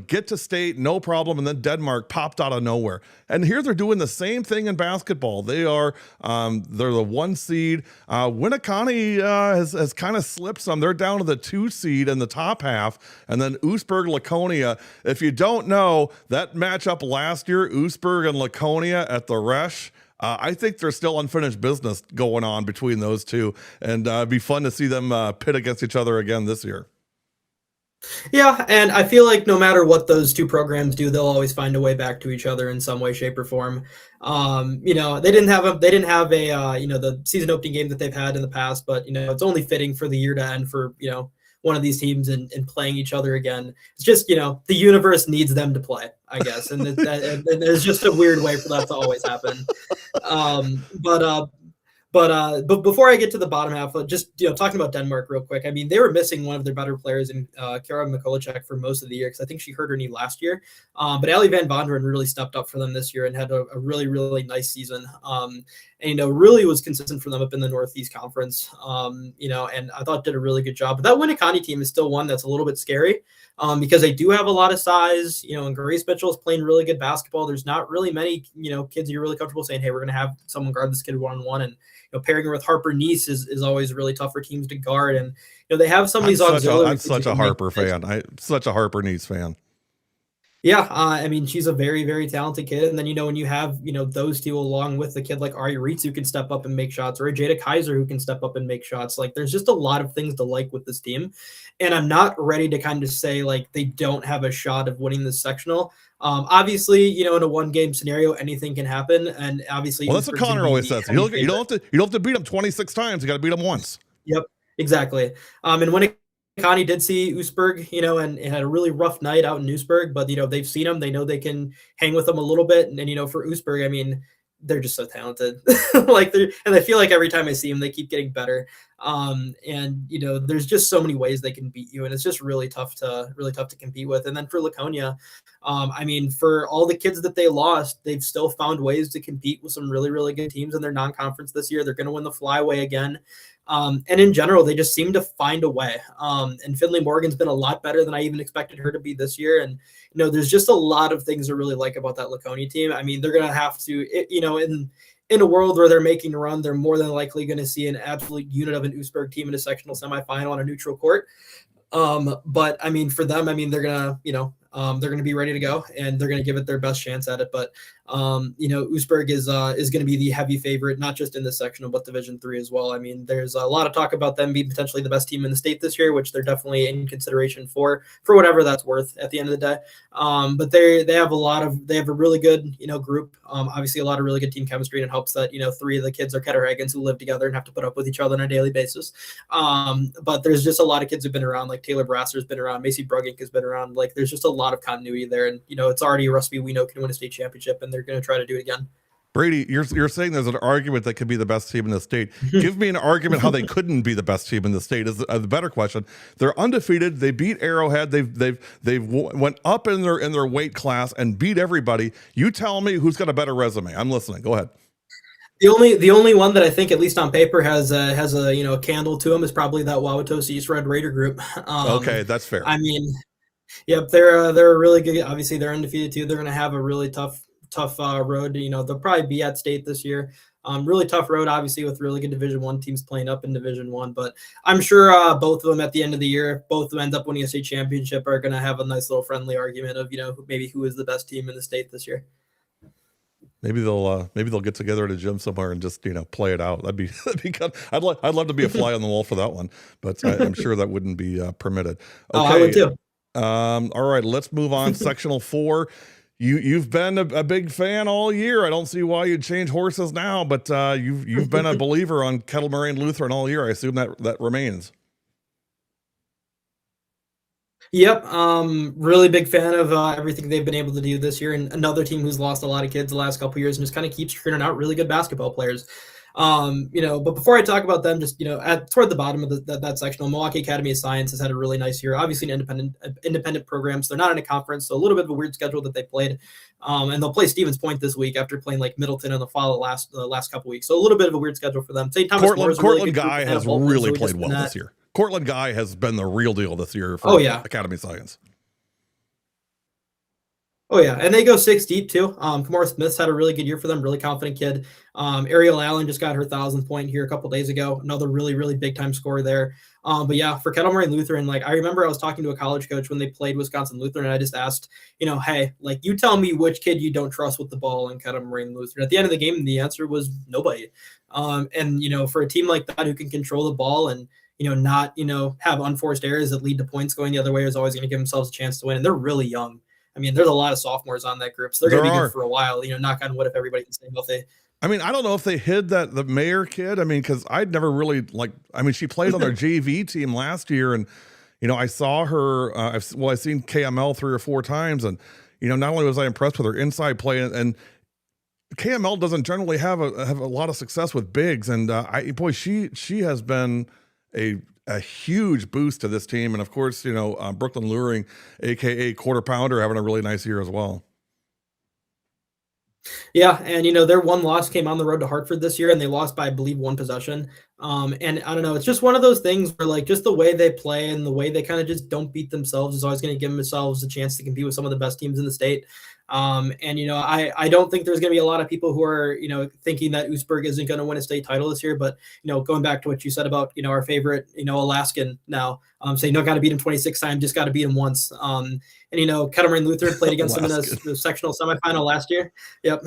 get to state, no problem. And then Denmark popped out of nowhere. And here they're doing the same thing in basketball. They're the 1 seed. Winneconne has kind of slipped some. They're down to the 2 seed in the top half. And then Oostburg, Laconia. If you don't know, that matchup last year, Oostburg and Laconia at the Resch, I think there's still unfinished business going on between those two, and it'd be fun to see them pit against each other again this year. Yeah, and I feel like no matter what those two programs do, they'll always find a way back to each other in some way, shape, or form. They didn't have a the season opening game that they've had in the past, but it's only fitting for the year to end for one of these teams and playing each other again. It's just the universe needs them to play, I guess, and there's just a weird way for that to always happen. But before I get to the bottom half, just talking about Denmark real quick. I mean, they were missing one of their better players in Kara Mikolicek for most of the year, because I think she hurt her knee last year. But Ali Van Vonderen really stepped up for them this year and had a really, really nice season. And really was consistent for them up in the Northeast Conference. And I thought did a really good job. But that Winneconne team is still one that's a little bit scary, because they do have a lot of size. And Grace Mitchell is playing really good basketball. There's not really many kids you're really comfortable saying, hey, we're going to have someone guard this kid one-on-one. And pairing her with Harper Nice is always really tough for teams to guard. And they have some of these auxiliaries. I'm such a Harper fan. I'm such a Harper Nice fan. Yeah, I mean, she's a very, very talented kid. And then, when you have, those two along with a kid like Ari Reitz who can step up and make shots, or a Jada Kaiser who can step up and make shots, like there's just a lot of things to like with this team. And I'm not ready to kind of say like they don't have a shot of winning this sectional. Obviously, in a 1-game scenario, anything can happen. And obviously, well, that's what Connor always says. You don't have to beat them 26 times. You got to beat them once. Yep, exactly. And when Connie did see Oostburg, and had a really rough night out in Oostburg, but they've seen them. They know they can hang with them a little bit. And for Oostburg, I mean, they're just so talented. And I feel like every time I see them, they keep getting better. There's just so many ways they can beat you, and it's just really tough to compete with. And then for Laconia, I mean, for all the kids that they lost, they've still found ways to compete with some really, really good teams in their non-conference this year. They're going to win the flyway again. And in general, they just seem to find a way. And Finley Morgan's been a lot better than I even expected her to be this year. And, there's just a lot of things to really like about that Laconia team. I mean, they're going to have to, in a world where they're making a run, they're more than likely going to see an absolute unit of an Oostburg team in a sectional semifinal on a neutral court. But I mean, for them, I mean, they're going to be ready to go, and they're going to give it their best chance at it. But, Oostburg is going to be the heavy favorite, not just in this sectional, but Division III as well. I mean, there's a lot of talk about them being potentially the best team in the state this year, which they're definitely in consideration for whatever that's worth at the end of the day. But they have a really good, group. Obviously a lot of really good team chemistry, and it helps that, 3 of the kids are Ketterhagans who live together and have to put up with each other on a daily basis. But there's just a lot of kids who've been around, like Taylor Brasser's been around, Macy Brugink has been around. Like there's just a lot of continuity there, and it's already a recipe we know can win a state championship, and they're going to try to do it again. Brady, you're saying there's an argument that could be the best team in the state. Give me an argument how they couldn't be the best team in the state is the better question. They're undefeated. They beat Arrowhead. They've went up in their weight class and beat everybody. You tell me who's got a better resume. I'm listening. Go ahead. The only one that I think, at least on paper, has a a candle to him is probably that Wauwatosa East Red Raider group. Okay, that's fair. I mean, yep, they're really good. Obviously, they're undefeated too. They're going to have a really tough road. They'll probably be at state this year. Really tough road, obviously, with really good Division I teams playing up in Division I. But I'm sure both of them at the end of the year, if both of them end up winning a state championship, are going to have a nice little friendly argument of maybe who is the best team in the state this year. Maybe they'll get together at a gym somewhere and just play it out. That'd be good. I'd love to be a fly on the wall for that one, but I'm sure that wouldn't be permitted. Okay. Oh, I would too. All right, let's move on. Sectional 4. You've been a big fan all year. I don't see why you'd change horses now, but you've been a believer on Kettle Moraine Lutheran all year. I assume that remains. Yep. Really big fan of everything they've been able to do this year, and another team who's lost a lot of kids the last couple of years and just kind of keeps churning out really good basketball players. But before I talk about them, just toward the bottom of that sectional, Milwaukee Academy of Science has had a really nice year. Obviously, an independent program, so they're not in a conference, so a little bit of a weird schedule that they played. And they'll play Stevens Point this week after playing like Middleton in the fall the last couple of weeks. So a little bit of a weird schedule for them. St. Thomas Cortland Guy has really played well this year. Cortland Guy has been the real deal this year for Academy of Science. Oh, yeah, and they go 6 deep, too. Kamora Smith's had a really good year for them, really confident kid. Ariel Allen just got her 1,000th point here a couple days ago. Another really, really big-time scorer there. But, yeah, for Kettle Moraine Lutheran, I remember I was talking to a college coach when they played Wisconsin Lutheran, and I just asked, hey, you tell me which kid you don't trust with the ball in Kettle Moraine Lutheran. At the end of the game, the answer was nobody. And for a team like that who can control the ball and, not, have unforced errors that lead to points going the other way is always going to give themselves a chance to win. And they're really young. I mean, there's a lot of sophomores on that group, so they're going to be good for a while. Knock on wood if everybody can stay healthy. I mean, I don't know if they hid the Mayer kid. I mean, because I'd never really she played on their JV team last year, and I saw her. I've seen KML 3 or 4 times, and not only was I impressed with her inside play, and KML doesn't generally have a lot of success with bigs, and she has been a huge boost to this team. And of course, Brooklyn Luring, AKA Quarter Pounder, having a really nice year as well. Yeah, and their one loss came on the road to Hartford this year, and they lost by, I believe, 1 possession. And I don't know, it's just one of those things where just the way they play and the way they kind of just don't beat themselves is always going to give themselves a chance to compete with some of the best teams in the state. I don't think there's going to be a lot of people who are, thinking that Oostburg isn't going to win a state title this year. But, going back to what you said about, our favorite, Alaskan now, saying, got to beat him 26 times, just got to beat him once. Kettle Moraine Lutheran played against them in the sectional semifinal last year. Yep.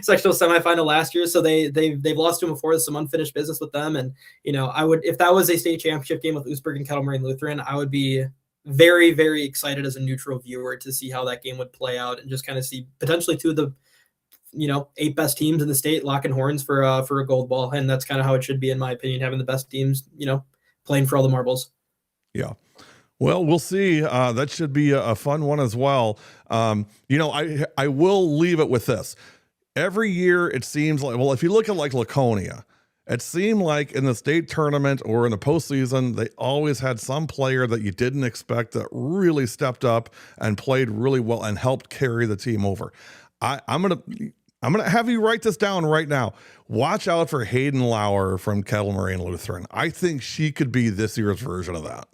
Sectional semifinal last year. So they've lost to them before. There's some unfinished business with them. And, I would, if that was a state championship game with Oostburg and Kettle Moraine Lutheran, I would be very, very excited as a neutral viewer to see how that game would play out and just kind of see potentially 2 of the 8 best teams in the state locking horns for a gold ball. And that's kind of how it should be, in my opinion, having the best teams playing for all the marbles. Yeah, well, we'll see. That should be a fun one as well. I will leave it with this. Every year it seems like, well, if you look at Laconia, it seemed like in the state tournament or in the postseason, they always had some player that you didn't expect that really stepped up and played really well and helped carry the team over. I'm gonna have you write this down right now. Watch out for Hayden Lauer from Kettle Moraine Lutheran. I think she could be this year's version of that.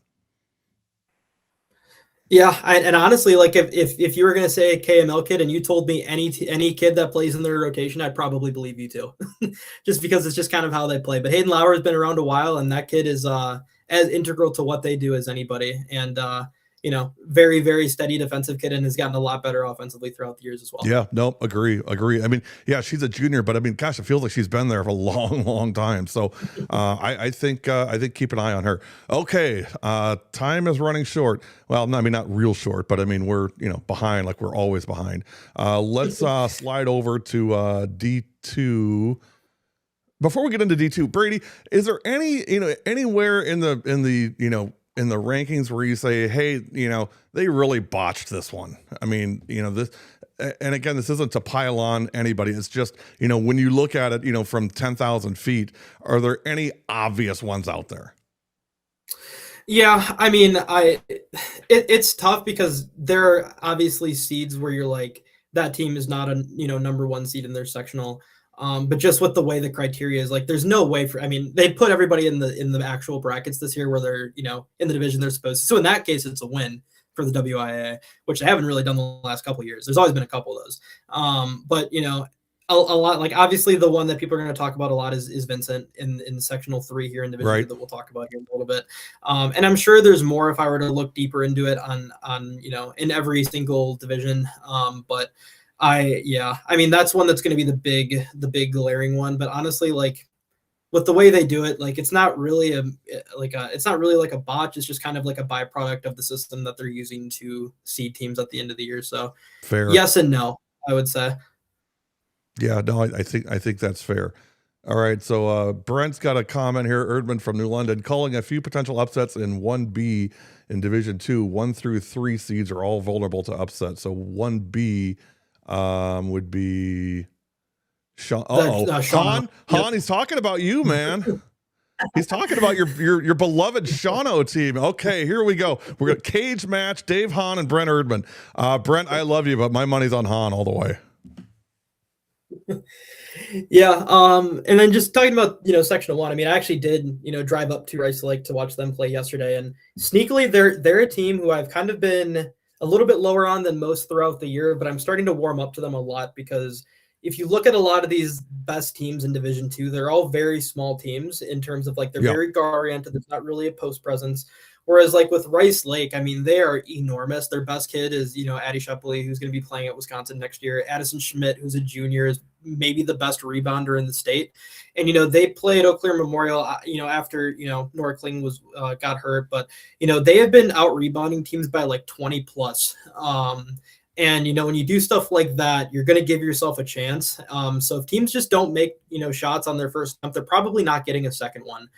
Yeah, and honestly, if you were going to say a KML kid and you told me any kid that plays in their rotation, I'd probably believe you too, just because it's just kind of how they play. But Hayden Lauer has been around a while, and that kid is as integral to what they do as anybody. And very, very steady defensive kid and has gotten a lot better offensively throughout the years as well. Yeah, no, agree. I mean, yeah, she's a junior, but I mean, gosh, it feels like she's been there for a long, long time. So I think keep an eye on her. Okay, time is running short. Well, I mean, not real short, but I mean, we're, behind, like we're always behind. Let's slide over to D2. Before we get into D2, Brady, is there anywhere in the rankings where you say, hey, they really botched this one? I mean, and again, this isn't to pile on anybody. It's just, when you look at it, from 10,000 feet, are there any obvious ones out there? Yeah, I mean, it's tough because there are obviously seeds where you're like, that team is not a number one seed in their sectional. But just with the way the criteria is, like, there's no way for. I mean, they put everybody in the actual brackets this year where they're in the division they're supposed to. So in that case, it's a win for the WIA, which they haven't really done the last couple of years. There's always been a couple of those. But a lot, like, obviously the one that people are going to talk about a lot is Vincent in sectional 3 here in division 2 that we'll talk about here in a little bit. And I'm sure there's more if I were to look deeper into it on in every single division. But I mean, that's one that's going to be the big glaring one. But honestly, like, with the way they do it, like, it's not really like a botch. It's just kind of like a byproduct of the system that they're using to seed teams at the end of the year. So fair. Yes and no, I would say. Yeah, no, I think that's fair. All right, so Brent's got a comment here. Erdman from New London calling a few potential upsets in 1B in Division 2. 1 through 3 seeds are all vulnerable to upset. So 1B would be Sean. Han. Han, he's talking about you, man. He's talking about your beloved Shawano team. Okay, here we go. We're gonna cage match Dave Hahn and Brent Erdman. Brent, I love you, but my money's on Hahn all the way. Yeah, and then just talking about sectional 1. I mean, I actually did drive up to Rice Lake to watch them play yesterday, and sneakily they're a team who I've kind of been a little bit lower on than most throughout the year, but I'm starting to warm up to them a lot because if you look at a lot of these best teams in Division 2, they're all very small teams in terms of, like, they're very guard oriented. There's not really a post presence. Whereas, like, with Rice Lake, I mean, they are enormous. Their best kid is, Addie Shepley, who's going to be playing at Wisconsin next year. Addison Schmidt, who's a junior, is maybe the best rebounder in the state. And, they played Eau Claire Memorial, after, Nora Kling was got hurt. But, they have been out rebounding teams by like 20 plus. And, when you do stuff like that, you're going to give yourself a chance. So if teams just don't make, shots on their first attempt, they're probably not getting a second one.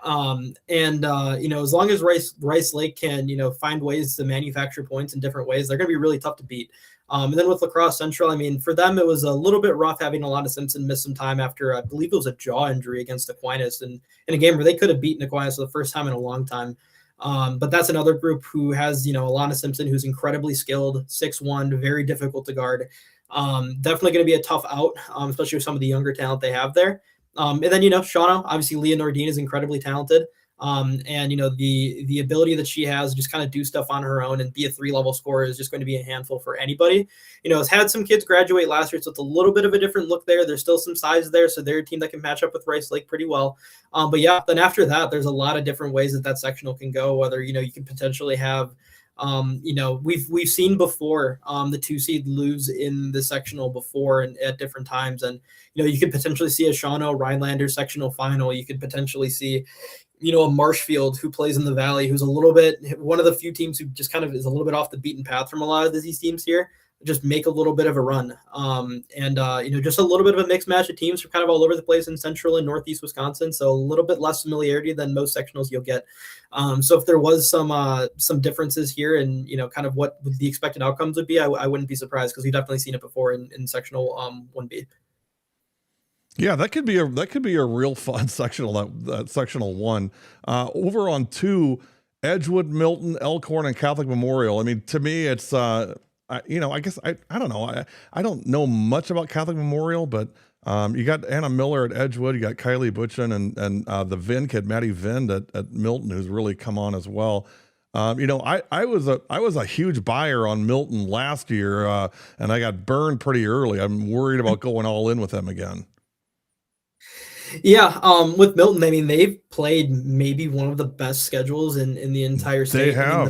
As long as Rice Lake can, find ways to manufacture points in different ways, they're going to be really tough to beat. And then with La Crosse Central, I mean, for them, it was a little bit rough having Alana Simpson miss some time after, I believe it was a jaw injury against Aquinas, and in a game where they could have beaten Aquinas for the first time in a long time. But that's another group who has, Alana Simpson, who's incredibly skilled, 6'1", very difficult to guard. Definitely going to be a tough out, especially with some of the younger talent they have there. And then, Shauna, obviously Leah Nordine is incredibly talented. And, the ability that she has to just kind of do stuff on her own and be a 3-level scorer is just going to be a handful for anybody. Has had some kids graduate last year, so it's a little bit of a different look there. There's still some size there, so they're a team that can match up with Rice Lake pretty well. But yeah, then after that, there's a lot of different ways that sectional can go, whether, you can potentially have, we've seen before the 2 seed lose in the sectional before and at different times. And, you could potentially see a Shawano Rhinelander sectional final. You could potentially see, a Marshfield who plays in the Valley, who's a little bit one of the few teams who just kind of is a little bit off the beaten path from a lot of these teams here, just make a little bit of a run. Just a little bit of a mixed match of teams from kind of all over the place in central and northeast Wisconsin. So a little bit less familiarity than most sectionals you'll get. So if there was some differences here and, kind of what the expected outcomes would be, I wouldn't be surprised because we've definitely seen it before in sectional 1B. Yeah, that could be a real fun sectional, that sectional 1. Over on 2, Edgewood, Milton, Elkhorn, and Catholic Memorial. I mean, to me, it's I guess I don't know. I don't know much about Catholic Memorial, but you got Anna Miller at Edgewood, you got Kylie Butchen and the Vin kid, Maddie Vind at Milton, who's really come on as well. I was a huge buyer on Milton last year, and I got burned pretty early. I'm worried about going all in with them again. Yeah, with Milton, I mean, they've played maybe one of the best schedules in the entire state. They have. I mean,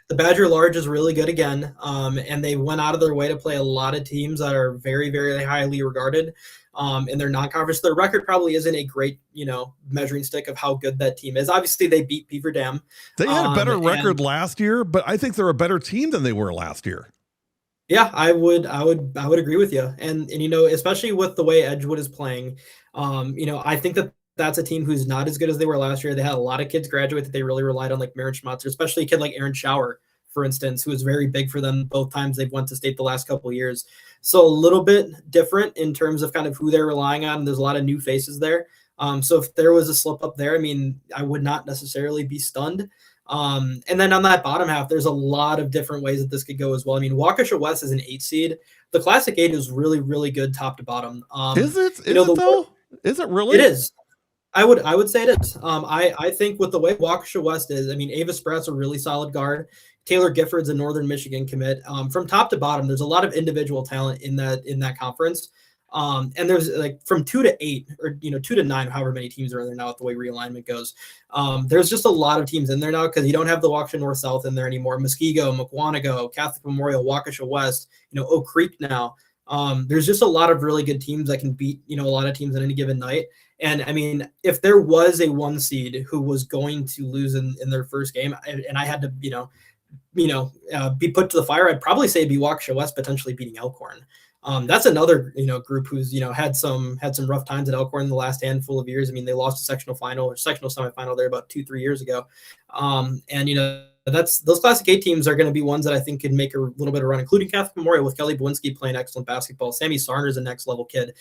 the Badger Large is really good again, and they went out of their way to play a lot of teams that are very, very highly regarded in their non-conference. Their record probably isn't a great, measuring stick of how good that team is. Obviously, they beat Beaver Dam. They had a better record last year, but I think they're a better team than they were last year. Yeah, I would agree with you. And especially with the way Edgewood is playing, I think that's a team who's not as good as they were last year. They had a lot of kids graduate that they really relied on, like Maren Schmatzer, especially a kid like Aaron Schauer for instance, who is very big for them both times they've went to state the last couple of years. So a little bit different in terms of kind of who they're relying on. There's a lot of new faces there. So if there was a slip up there, I mean, I would not necessarily be stunned. And then on that bottom half, there's a lot of different ways that this could go as well. I mean, Waukesha West is an 8 seed. The Classic 8 is really, really good top to bottom. Is it? Is it though? Is it really? It is. I would say it is. I think with the way Waukesha West is, I mean, Ava Spratt's a really solid guard. Taylor Gifford's a Northern Michigan commit. From top to bottom, there's a lot of individual talent in that conference. And there's like from 2 to 8 or 2 to 9, however many teams are in there now with the way realignment goes. There's just a lot of teams in there now because you don't have the Waukesha North South in there anymore. Muskego, Mukwonago, Catholic Memorial, Waukesha West, Oak Creek now. There's just a lot of really good teams that can beat a lot of teams on any given night. And I mean, if there was a 1 seed who was going to lose in their first game, and I had to be put to the fire, I'd probably say it'd be Waukesha West potentially beating Elkhorn. That's another had some rough times at Elkhorn in the last handful of years. I mean, they lost a sectional semifinal there about 2-3 years ago. And those Classic 8 teams are going to be ones that I think could make a little bit of run, including Catholic Memorial with Kelly Bawinski playing excellent basketball. Sammy Sarner's a next level kid.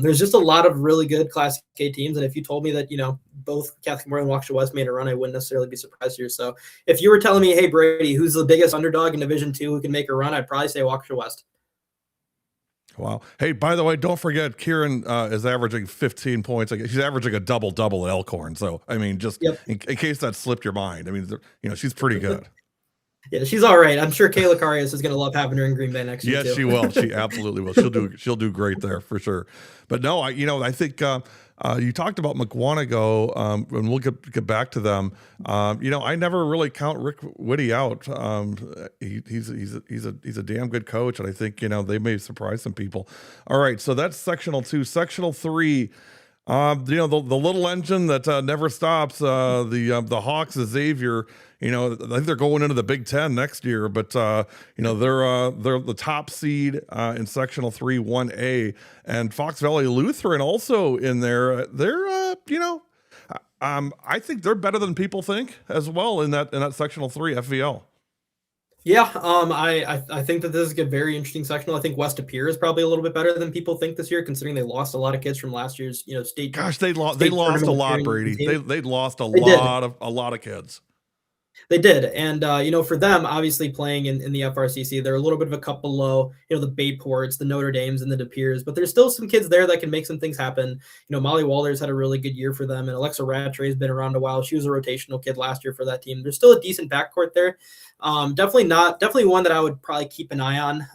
There's just a lot of really good Classic 8 teams. And if you told me that, both Catholic Memorial and Waukesha West made a run, I wouldn't necessarily be surprised here. So if you were telling me, hey, Brady, who's the biggest underdog in Division II who can make a run, I'd probably say Waukesha West. Wow. Hey, by the way, don't forget Kieran is averaging 15 points. She's averaging a double-double at Elkhorn. So, I mean, just in case that slipped your mind, I mean, she's pretty good. Yeah, she's all right. I'm sure Kayla Karius is going to love having her in Green Bay next year. Yes, she will. She absolutely will. She'll do great there for sure. But no, I think you talked about Mukwonago, and we'll get back to them. I never really count Rick Whitty out. He's a damn good coach, and I think they may surprise some people. All right, so that's sectional 2. Sectional 3. The little engine that never stops. The Hawks, Xavier. I think they're going into the Big Ten next year, but they're the top seed in sectional 3, 1A, and Fox Valley Lutheran also in there. They're I think they're better than people think as well in that sectional 3 FVL. Yeah, I think that this is a very interesting sectional. I think West Appear is probably a little bit better than people think this year, considering they lost a lot of kids from last year's state. Gosh, they lost a lot, Brady. They lost a lot of kids. They did. And, for them, obviously playing in the FRCC, they're a little bit of a cup below, the Bayports, the Notre Dames, and the De Peres. But there's still some kids there that can make some things happen. Molly Walters had a really good year for them. And Alexa Rattray has been around a while. She was a rotational kid last year for that team. There's still a decent backcourt there. Definitely one that I would probably keep an eye on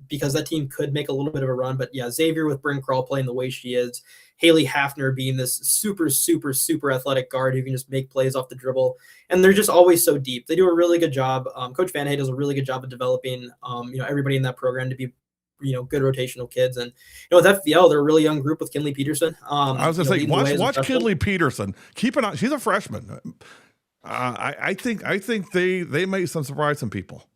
because that team could make a little bit of a run. But, yeah, Xavier with Bryn Krall playing the way she is. Haley Hafner being this super, super, super athletic guard who can just make plays off the dribble. And they're just always so deep. They do a really good job. Coach Van Hay does a really good job of developing, everybody in that program to be, good rotational kids. And, with FVL, they're a really young group with Kinley Peterson. I was going to say, watch Kinley Peterson. Keep an eye. She's a freshman. I think they may surprise some people.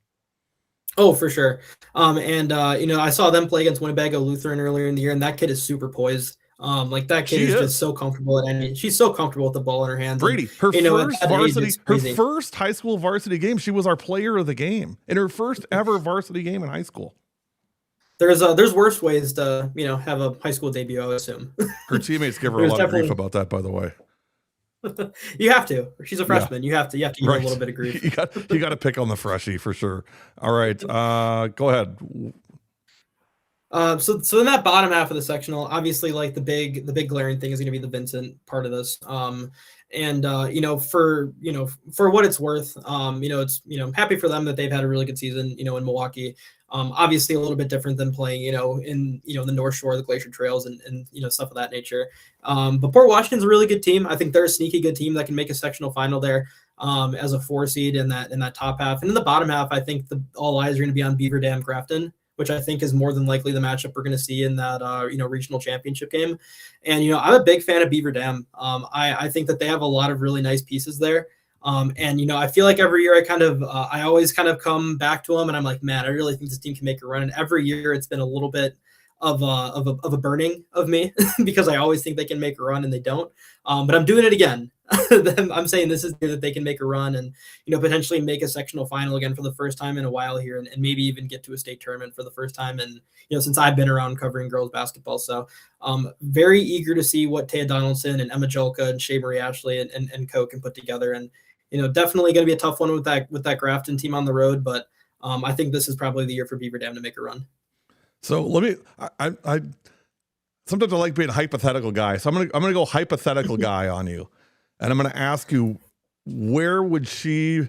Oh, for sure. I saw them play against Winnebago Lutheran earlier in the year, and that kid is super poised. That kid is just so comfortable she's so comfortable with the ball in her hands. Brady, her first high school varsity game, she was our player of the game in her first ever varsity game in high school. There's worse ways to, have a high school debut, I would assume. Her teammates give her a lot of grief about that, by the way. You have to. She's a freshman. Yeah. You have to give her a little bit of grief. you got to pick on the freshie for sure. All right. Go ahead. So in that bottom half of the sectional, obviously, like the big glaring thing is going to be the Vincent part of this. For what it's worth, it's happy for them that they've had a really good season, in Milwaukee. Obviously a little bit different than playing, in the North Shore, the Glacier Trails, and stuff of that nature. But Port Washington's a really good team. I think they're a sneaky good team that can make a sectional final there. As a 4 seed in that top half, and in the bottom half, I think all eyes are going to be on Beaver Dam Grafton, which I think is more than likely the matchup we're going to see in that, regional championship game. And, I'm a big fan of Beaver Dam. I think that they have a lot of really nice pieces there. I feel like every year I always kind of come back to them and I'm like, man, I really think this team can make a run. And every year it's been a little bit of a burning of me because I always think they can make a run and they don't. But I'm doing it again. I'm saying this is the year that they can make a run and potentially make a sectional final again for the first time in a while here, and maybe even get to a state tournament for the first time and since I've been around covering girls basketball. So very eager to see what Taya Donaldson and Emma Jolka and Shea Marie Ashley and co can put together. And definitely going to be a tough one with that Grafton team on the road, but I think this is probably the year for Beaver Dam to make a run. So let me. I sometimes I like being a hypothetical guy. So I'm gonna go hypothetical guy on you, and I'm gonna ask you, where would she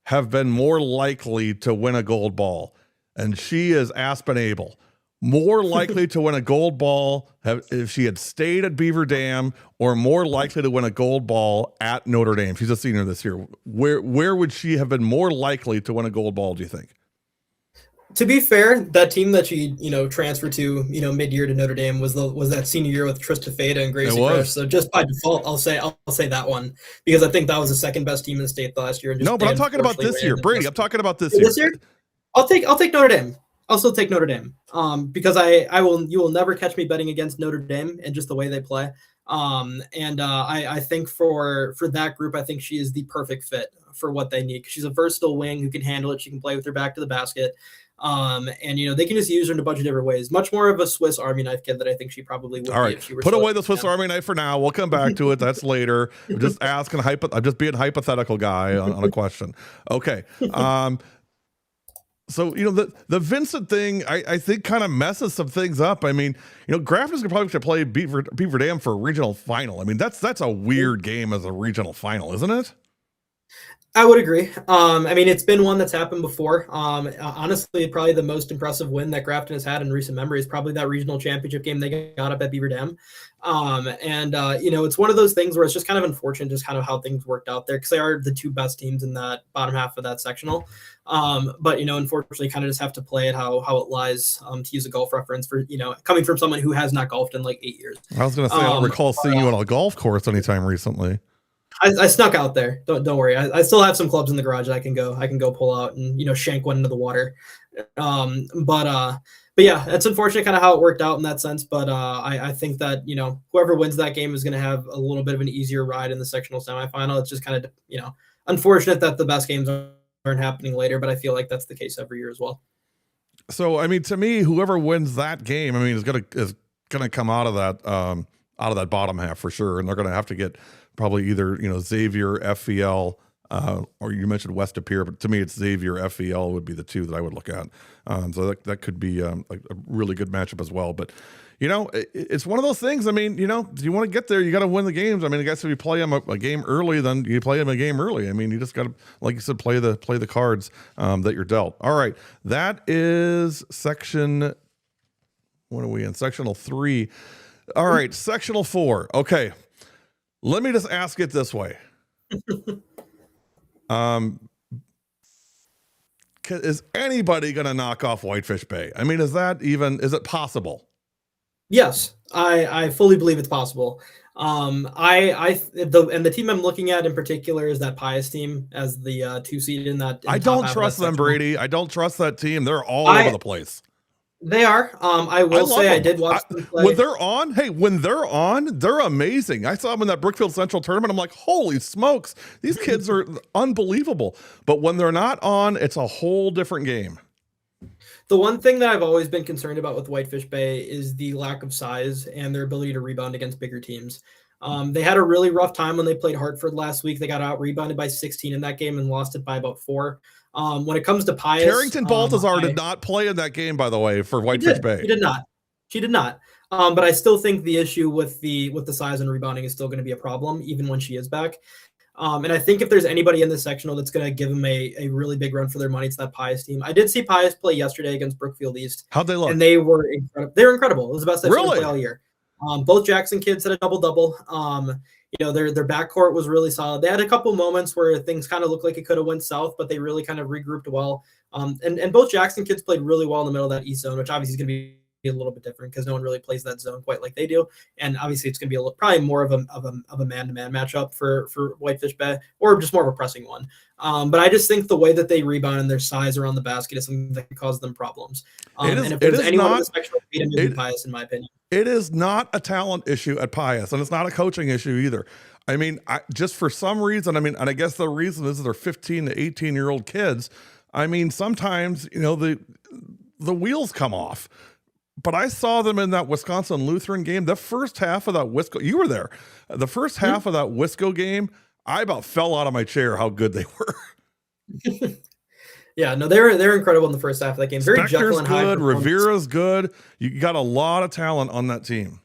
have been more likely to win a gold ball? And she is Aspen Abel. More likely to win a gold ball if she had stayed at Beaver Dam, or more likely to win a gold ball at Notre Dame? She's a senior this year. Where would she have been more likely to win a gold ball, do you think? To be fair, that team that she transferred to mid-year to Notre Dame was that senior year with Trista Fada and Gracie Fresh. So just by default, I'll say that one because I think that was the second best team in the state last year. No, but I'm talking about this year, Brady. I'm talking about this year. This year, I'll take Notre Dame. I'll still take Notre Dame because you will never catch me betting against Notre Dame and just the way they play. I think for that group, I think she is the perfect fit for what they need. She's a versatile wing who can handle it. She can play with her back to the basket. They can just use her in a bunch of different ways. Much more of a Swiss Army knife kid that I think she probably would. All right, be if she were put away the Swiss Army knife for now. We'll come back to it. That's later. I'm just asking. I'm just being a hypothetical guy on a question. Okay. So the Vincent thing, I think kind of messes some things up. I mean, Grafton's gonna probably play Beaver Dam for a regional final. I mean, that's a weird game as a regional final, isn't it? I would agree. I mean, it's been one that's happened before. Honestly, probably the most impressive win that Grafton has had in recent memory is probably that regional championship game they got up at Beaver Dam. It's one of those things where it's just kind of unfortunate just kind of how things worked out there because they are the two best teams in that bottom half of that sectional. But unfortunately, kind of just have to play it how it lies. To use a golf reference for coming from someone who has not golfed in like 8 years. I was going to say I don't recall seeing you on a golf course anytime recently. I snuck out there. Don't worry. I still have some clubs in the garage that I can go pull out and shank one into the water. But yeah, it's unfortunate kind of how it worked out in that sense. But I think that whoever wins that game is going to have a little bit of an easier ride in the sectional semifinal. It's just kind of unfortunate that the best games aren't happening later. But I feel like that's the case every year as well. So I mean, to me, whoever wins that game, I mean, is gonna come out of that bottom half for sure, and they're gonna have to get probably either Xavier, FVL, or you mentioned West Appear, but to me it's Xavier, FVL would be the two that I would look at. So that could be a really good matchup as well. But it's one of those things. I mean, do you want to get there? You got to win the games. I mean, I guess if you play them a game early, then you play them a game early. I mean, you just got to, like you said, play the cards that you're dealt. All right, that is section. What are we in? Sectional 3. All right, sectional 4. Okay. Let me just ask it this way. Is anybody going to knock off Whitefish Bay? I mean, is it possible? Yes, I fully believe it's possible. The team I'm looking at in particular is that Pius team as the 2 seed in that. I don't trust them, Brady. I don't trust that team. They're all over the place. They are. I will say I did watch them play. When they're on, they're amazing. I saw them in that Brookfield Central tournament. I'm like, holy smokes, these kids are unbelievable. But when they're not on, it's a whole different game. The one thing that I've always been concerned about with Whitefish Bay is the lack of size and their ability to rebound against bigger teams. They had a really rough time when they played Hartford last week. They got out rebounded by 16 in that game and lost it by about 4. When it comes to Pius, Carrington Baltazar did not play in that game, by the way, for Whitefish Bay. He did not. She did not. But I still think the issue with the size and rebounding is still going to be a problem, even when she is back. And I think if there's anybody in this sectional that's going to give them a really big run for their money, it's that Pius team. I did see Pius play yesterday against Brookfield East. How'd they look? And they were incredible. They were incredible. It was the best I've seen them play all year. Both Jackson kids had a double-double. Their backcourt was really solid. They had a couple moments where things kind of looked like it could have went south, but they really kind of regrouped well. And both Jackson kids played really well in the middle of that East zone, which obviously is going to be be a little bit different because no one really plays that zone quite like they do. And obviously, it's going to be probably more of a man-to-man matchup for Whitefish Bay, or just more of a pressing one. But I just think the way that they rebound and their size around the basket is something that can cause them problems. And if there's anyone in the section that beat him, it'd be Pius, in my opinion. It is not a talent issue at Pius, and it's not a coaching issue either. I mean, just for some reason, and I guess the reason is they're 15 to 18-year-old kids. I mean, sometimes, the wheels come off. But I saw them in that Wisconsin Lutheran game. The first half of that Wisco, you were there. The first half of that Wisco game, I about fell out of my chair how good they were. Yeah, no, they're incredible in the first half of that game. Very Jekyll and Hyde. Good, Rivera's good. You got a lot of talent on that team.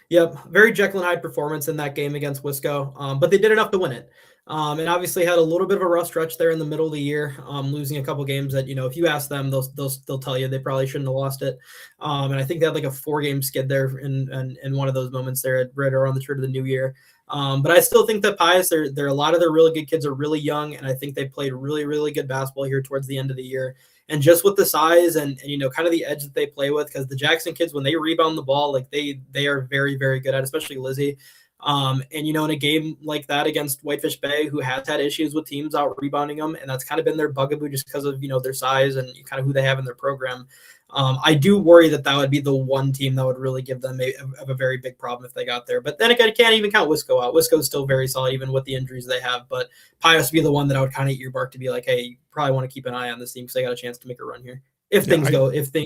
Yep, very Jekyll and Hyde performance in that game against Wisco, but they did enough to win it. And obviously had a little bit of a rough stretch there in the middle of the year, losing a couple games that, if you ask them, they'll tell you they probably shouldn't have lost it. And I think they had like a 4-game skid there in one of those moments there right around the turn of the new year. But I still think that Pius, they're a lot of their really good kids are really young, and I think they played really, really good basketball here towards the end of the year. And just with the size and kind of the edge that they play with, because the Jackson kids, when they rebound the ball, like they are very, very good at, especially Lizzie. And in a game like that against Whitefish Bay, who has had issues with teams out rebounding them, and that's kind of been their bugaboo just because of their size and kind of who they have in their program. I do worry that would be the one team that would really give them a very big problem if they got there. But then again, I can't even count Wisco out. Wisco is still very solid, even with the injuries they have. But Pius would be the one that I would kind of earmark to be like, hey, you probably want to keep an eye on this team because they got a chance to make a run here. If things go, if they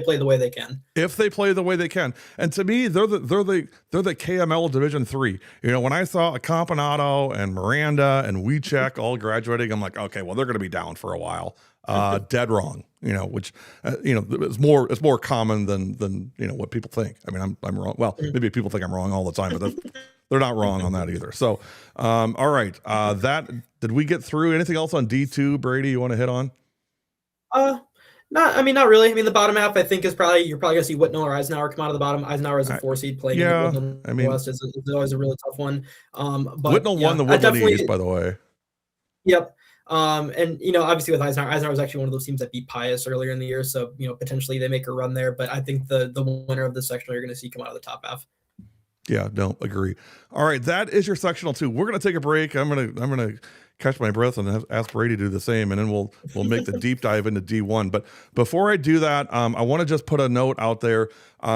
play the way they can. If they play the way they can. And to me, they're the KML Division III. When I saw Campanato and Miranda and Weechek all graduating, I'm like, okay, well, they're going to be down for a while. Dead wrong. Which it's more common than what people think. I mean, I'm wrong. Well, maybe people think I'm wrong all the time, but they're not wrong on that either. So, all right. Did we get through anything else on D2, Brady, you want to hit on? Not really. I mean, the bottom half, I think, you're probably going to see Whitnell or Eisenhower come out of the bottom. Eisenhower is a 4 seed playing. Yeah, in the West is always a really tough one. But Whitnell won the Woodland East, by the way. Yep. And obviously with Eisenhower was actually one of those teams that beat Pius earlier in the year, so potentially they make a run there. But I think the winner of the sectional you're going to see come out of the top half. Yeah, no, agree. All right, that is your sectional 2. We're going to take a break. I'm gonna catch my breath and ask Brady to do the same, and then we'll make the deep dive into D1. But before I do that, I want to just put a note out there.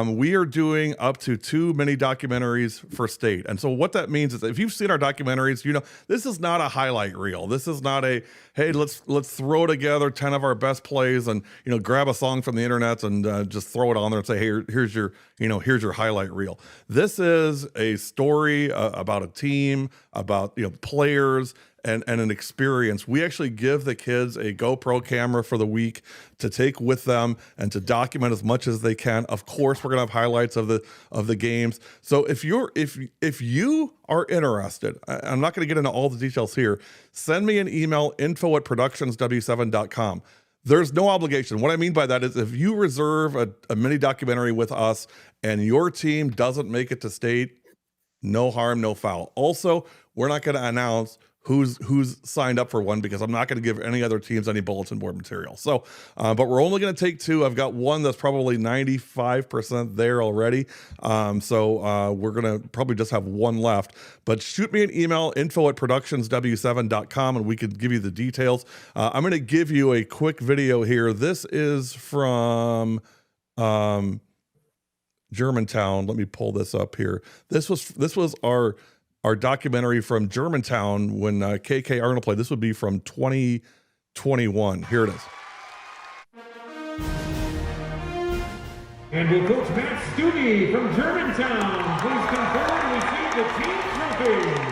We are doing up to 2 mini documentaries for state. And so what that means is if you've seen our documentaries, this is not a highlight reel. This is not a, hey, let's throw together 10 of our best plays and, grab a song from the internet and just throw it on there and say, hey, here's your highlight reel. This is a story about a team, about, players, and an experience. We actually give the kids a GoPro camera for the week to take with them and to document as much as they can. Of course, we're gonna have highlights of the games. So if you are interested, I'm not gonna get into all the details here. Send me an email, info@productionsw7.com. There's no obligation. What I mean by that is if you reserve a mini documentary with us and your team doesn't make it to state, no harm, no foul. Also, we're not going to announce who's signed up for one because I'm not going to give any other teams any bulletin board material. So, but we're only going to take 2. I've got one that's probably 95% there already. So we're going to probably just have one left. But shoot me an email, info@productionsw7.com, and we could give you the details. I'm going to give you a quick video here. This is from Germantown. Let me pull this up here. This was our documentary from Germantown when KK Arnold played. This would be from 2021. Here it is. And will Coach Matt Stubbe from Germantown please come forward and receive the team trophy.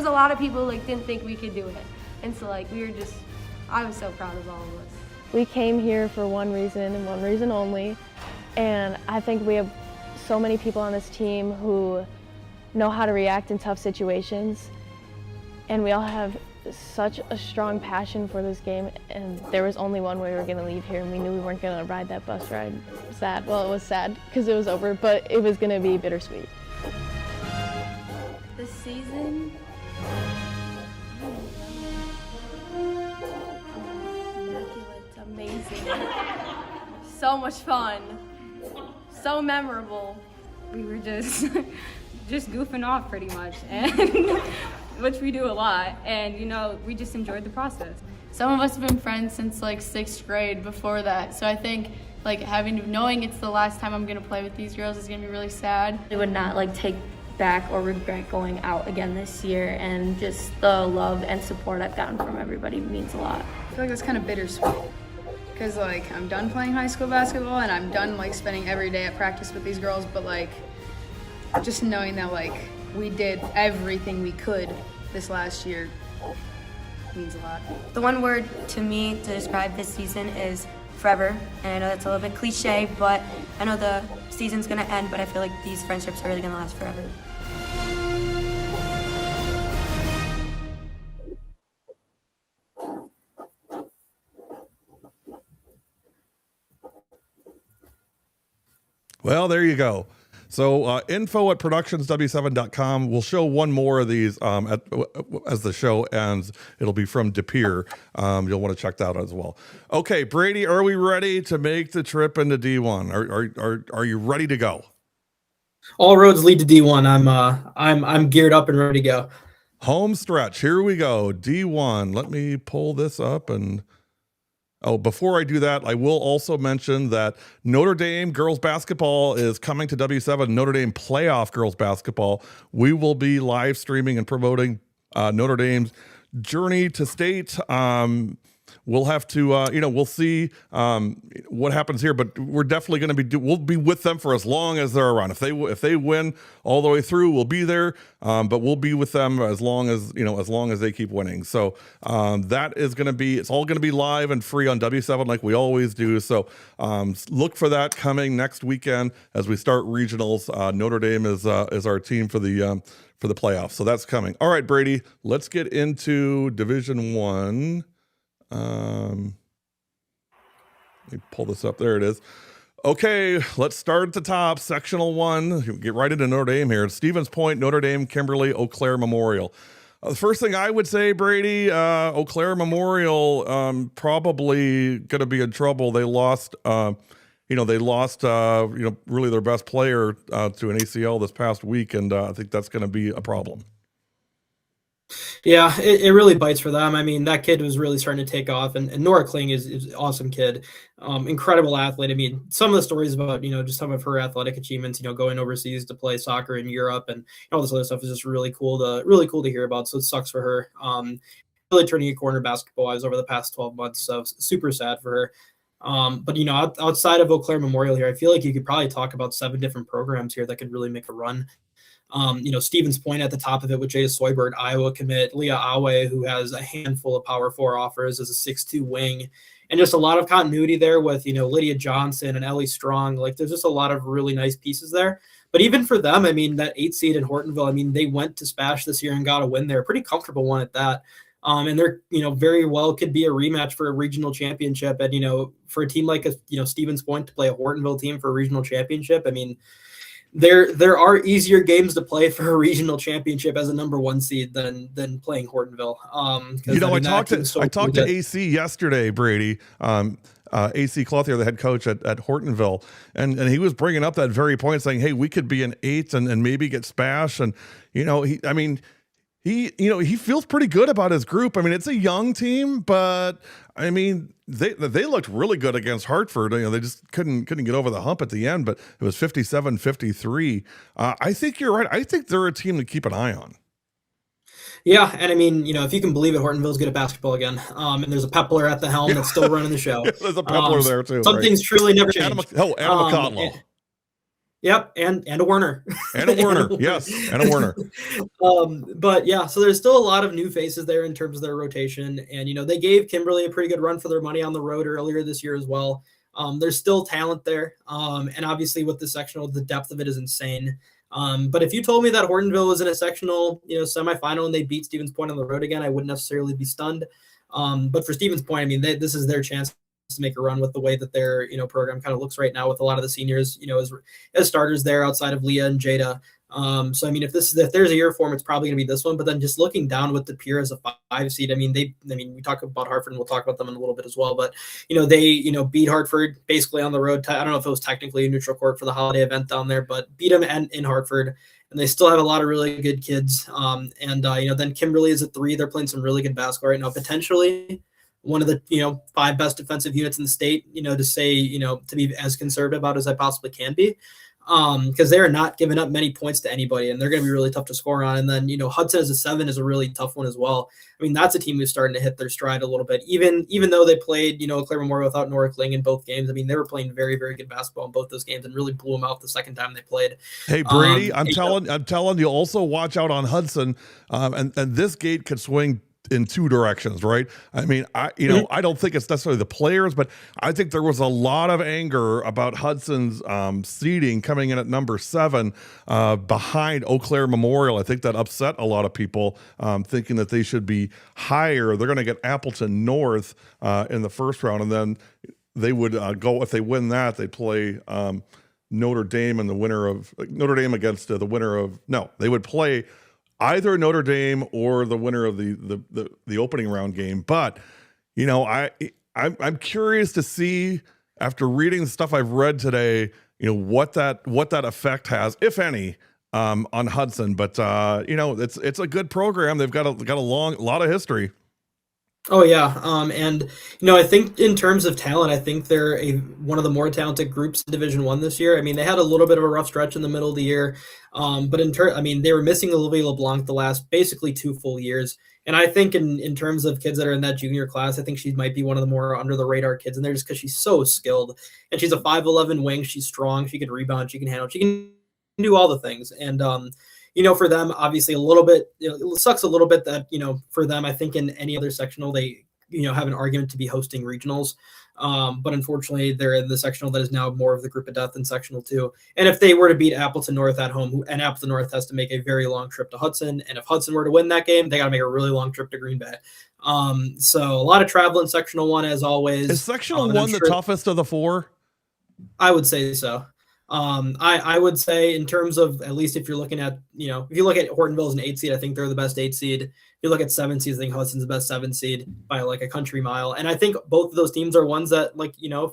was a lot of people like didn't think we could do it. And so like I was so proud of all of us. We came here for one reason and one reason only. And I think we have so many people on this team who know how to react in tough situations. And we all have such a strong passion for this game, and there was only one way we were going to leave here, and we knew we weren't going to ride that bus ride. Sad. Well, it was sad because it was over, but it was going to be bittersweet. This season, it's amazing. So much fun. So memorable. We were just goofing off pretty much, and which we do a lot, and we just enjoyed the process. Some of us have been friends since like 6th grade before that, so I think like knowing it's the last time I'm gonna play with these girls is gonna be really sad. I would not like take back or regret going out again this year, and just the love and support I've gotten from everybody means a lot. I feel like that's kind of bittersweet because like I'm done playing high school basketball and I'm done like spending every day at practice with these girls, but like just knowing that like we did everything we could this last year means a lot. The one word to me to describe this season is forever. And I know that's a little bit cliche, but I know the season's gonna end, but I feel like these friendships are really gonna last forever. Well, there you go. So info at productionsw7.com. We'll show one more of these as the show ends. It'll be from De Pere. You'll want to check that out as well. Okay, Brady, are we ready to make the trip into D1? Are you ready to go? All roads lead to D1. I'm geared up and ready to go. Home stretch. Here we go. D1. Let me pull this up and. Oh, before I do that, I will also mention that Notre Dame girls basketball is coming to W7, Notre Dame playoff girls basketball. We will be live streaming and promoting Notre Dame's journey to state. We'll have to, we'll see what happens here, but we're definitely going to we'll be with them for as long as they're around. If they win all the way through, we'll be there. But we'll be with them as long as they keep winning. So that is going to be, it's all going to be live and free on W7 like we always do. So look for that coming next weekend as we start regionals. Notre Dame is our team for the playoffs. So that's coming. All right, Brady, let's get into Division I. Let me pull this up. There it is. Okay, let's start at the top. Sectional 1. Get right into Notre Dame here. Stevens Point, Notre Dame, Kimberly, Eau Claire Memorial. The first thing I would say, Brady, Eau Claire Memorial probably going to be in trouble. They lost, really their best player to an ACL this past week, and I think that's going to be a problem. Yeah, it really bites for them. I mean, that kid was really starting to take off, and Nora Kling is an awesome kid, incredible athlete. I mean, some of the stories about, just some of her athletic achievements, going overseas to play soccer in Europe and all this other stuff is just really cool to hear about. So it sucks for her. Really turning a corner basketball-wise over the past 12 months, so super sad for her. But outside of Eau Claire Memorial here, I feel like you could probably talk about 7 different programs here that could really make a run. Stevens Point at the top of it with Jay Soybert, Iowa commit, Leah Awe, who has a handful of Power 4 offers as a 6'2" wing, and just a lot of continuity there with, Lydia Johnson and Ellie Strong. Like, there's just a lot of really nice pieces there. But even for them, I mean, that 8 seed in Hortonville, I mean, they went to Spash this year and got a win there, pretty comfortable one at that. And they're, very well could be a rematch for a regional championship. And, for a team like Stevens Point to play a Hortonville team for a regional championship, I mean, there are easier games to play for a regional championship as a number 1 seed than playing Hortonville. I talked to AC yesterday, Brady. AC Clothier, the head coach at Hortonville, and he was bringing up that very point, saying, "Hey, we could be an 8 and maybe get Spash." And he feels pretty good about his group. I mean, it's a young team, but I mean, they looked really good against Hartford. They just couldn't get over the hump at the end, but it was 57-53. I think you're right. I think they're a team to keep an eye on. Yeah, and I mean, if you can believe it, Hortonville's good at basketball again. And there's a Pepler at the helm that's still running the show. There's a Pepler there too. Some things truly never change. Adam McConnell. Yep, and a Werner. And a Werner, yes, and a Werner. But yeah, so there's still a lot of new faces there in terms of their rotation. And, they gave Kimberly a pretty good run for their money on the road earlier this year as well. There's still talent there. And obviously with the sectional, the depth of it is insane. But if you told me that Hortonville was in a sectional, semifinal and they beat Stevens Point on the road again, I wouldn't necessarily be stunned. But for Stevens Point, I mean, this is their chance to make a run with the way that their program kind of looks right now with a lot of the seniors as starters there outside of Leah and Jada. So I mean, if there's a year for them, it's probably going to be this one. But then just looking down with De Pere as a 5 seed, I mean we talk about Hartford and we'll talk about them in a little bit as well. But they beat Hartford basically on the road. I don't know if it was technically a neutral court for the holiday event down there, but beat them in Hartford. And they still have a lot of really good kids. Then Kimberly is at 3. They're playing some really good basketball right now. Potentially one of the 5 best defensive units in the state. To say to be as conservative about as I possibly can be. Because they're not giving up many points to anybody, and they're going to be really tough to score on. And then, Hudson as a 7 is a really tough one as well. I mean, that's a team who's starting to hit their stride a little bit. Even though they played, Claire Memorial without Nora Kling in both games, I mean, they were playing very, very good basketball in both those games and really blew them out the second time they played. Hey, Brady, I'm telling you, also watch out on Hudson. And this gate could swing in 2 directions, right? I mean, I don't think it's necessarily the players, but I think there was a lot of anger about Hudson's seeding coming in at number 7 behind Eau Claire Memorial. I think that upset a lot of people thinking that they should be higher. They're going to get Appleton North in the first round, and then they would go, if they win that, they play Notre Dame and the winner of Notre Dame against the winner of, no, they would play either Notre Dame or the winner of the opening round game. But I'm curious to see, after reading the stuff I've read today, what that effect has, if any, on Hudson. But it's a good program. They've got a lot of history. Oh yeah, I think in terms of talent, I think they're one of the more talented groups in Division I this year. I mean, they had a little bit of a rough stretch in the middle of the year, but they were missing Olivia LeBlanc the last basically 2 full years. And I think in terms of kids that are in that junior class, I think she might be one of the more under the radar kids in there just because she's so skilled. And she's a 5'11" wing. She's strong. She can rebound. She can handle. She can do all the things. And for them, obviously a little bit, it sucks a little bit that, for them, I think in any other sectional, they, have an argument to be hosting regionals. But unfortunately, they're in the sectional that is now more of the group of death in sectional 2. And if they were to beat Appleton North at home, and Appleton North has to make a very long trip to Hudson, and if Hudson were to win that game, they got to make a really long trip to Green Bay. So a lot of travel in sectional 1 as always. Is sectional 1 the toughest of the 4? I would say so. I would say in terms of, at least if you're looking at, if you look at Hortonville as an 8 seed, I think they're the best 8 seed. If you look at 7 seeds, I think Hudson's the best 7 seed by like a country mile. And I think both of those teams are ones that, like, if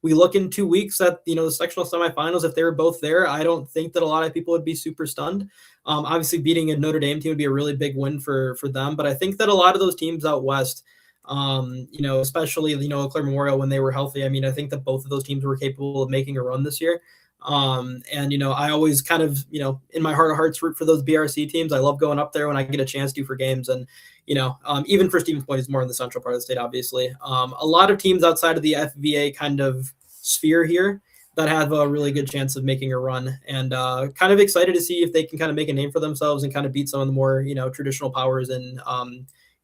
we look in 2 weeks at, the sectional semifinals, if they were both there, I don't think that a lot of people would be super stunned. Obviously beating a Notre Dame team would be a really big win for them. But I think that a lot of those teams out West, especially, Claire Memorial when they were healthy, I mean, I think that both of those teams were capable of making a run this year. I always kind of, in my heart of hearts root for those BRC teams. I love going up there when I get a chance to for games. And, even for Stevens Point is more in the central part of the state, obviously. A lot of teams outside of the FVA kind of sphere here that have a really good chance of making a run, and kind of excited to see if they can kind of make a name for themselves and kind of beat some of the more, traditional powers and,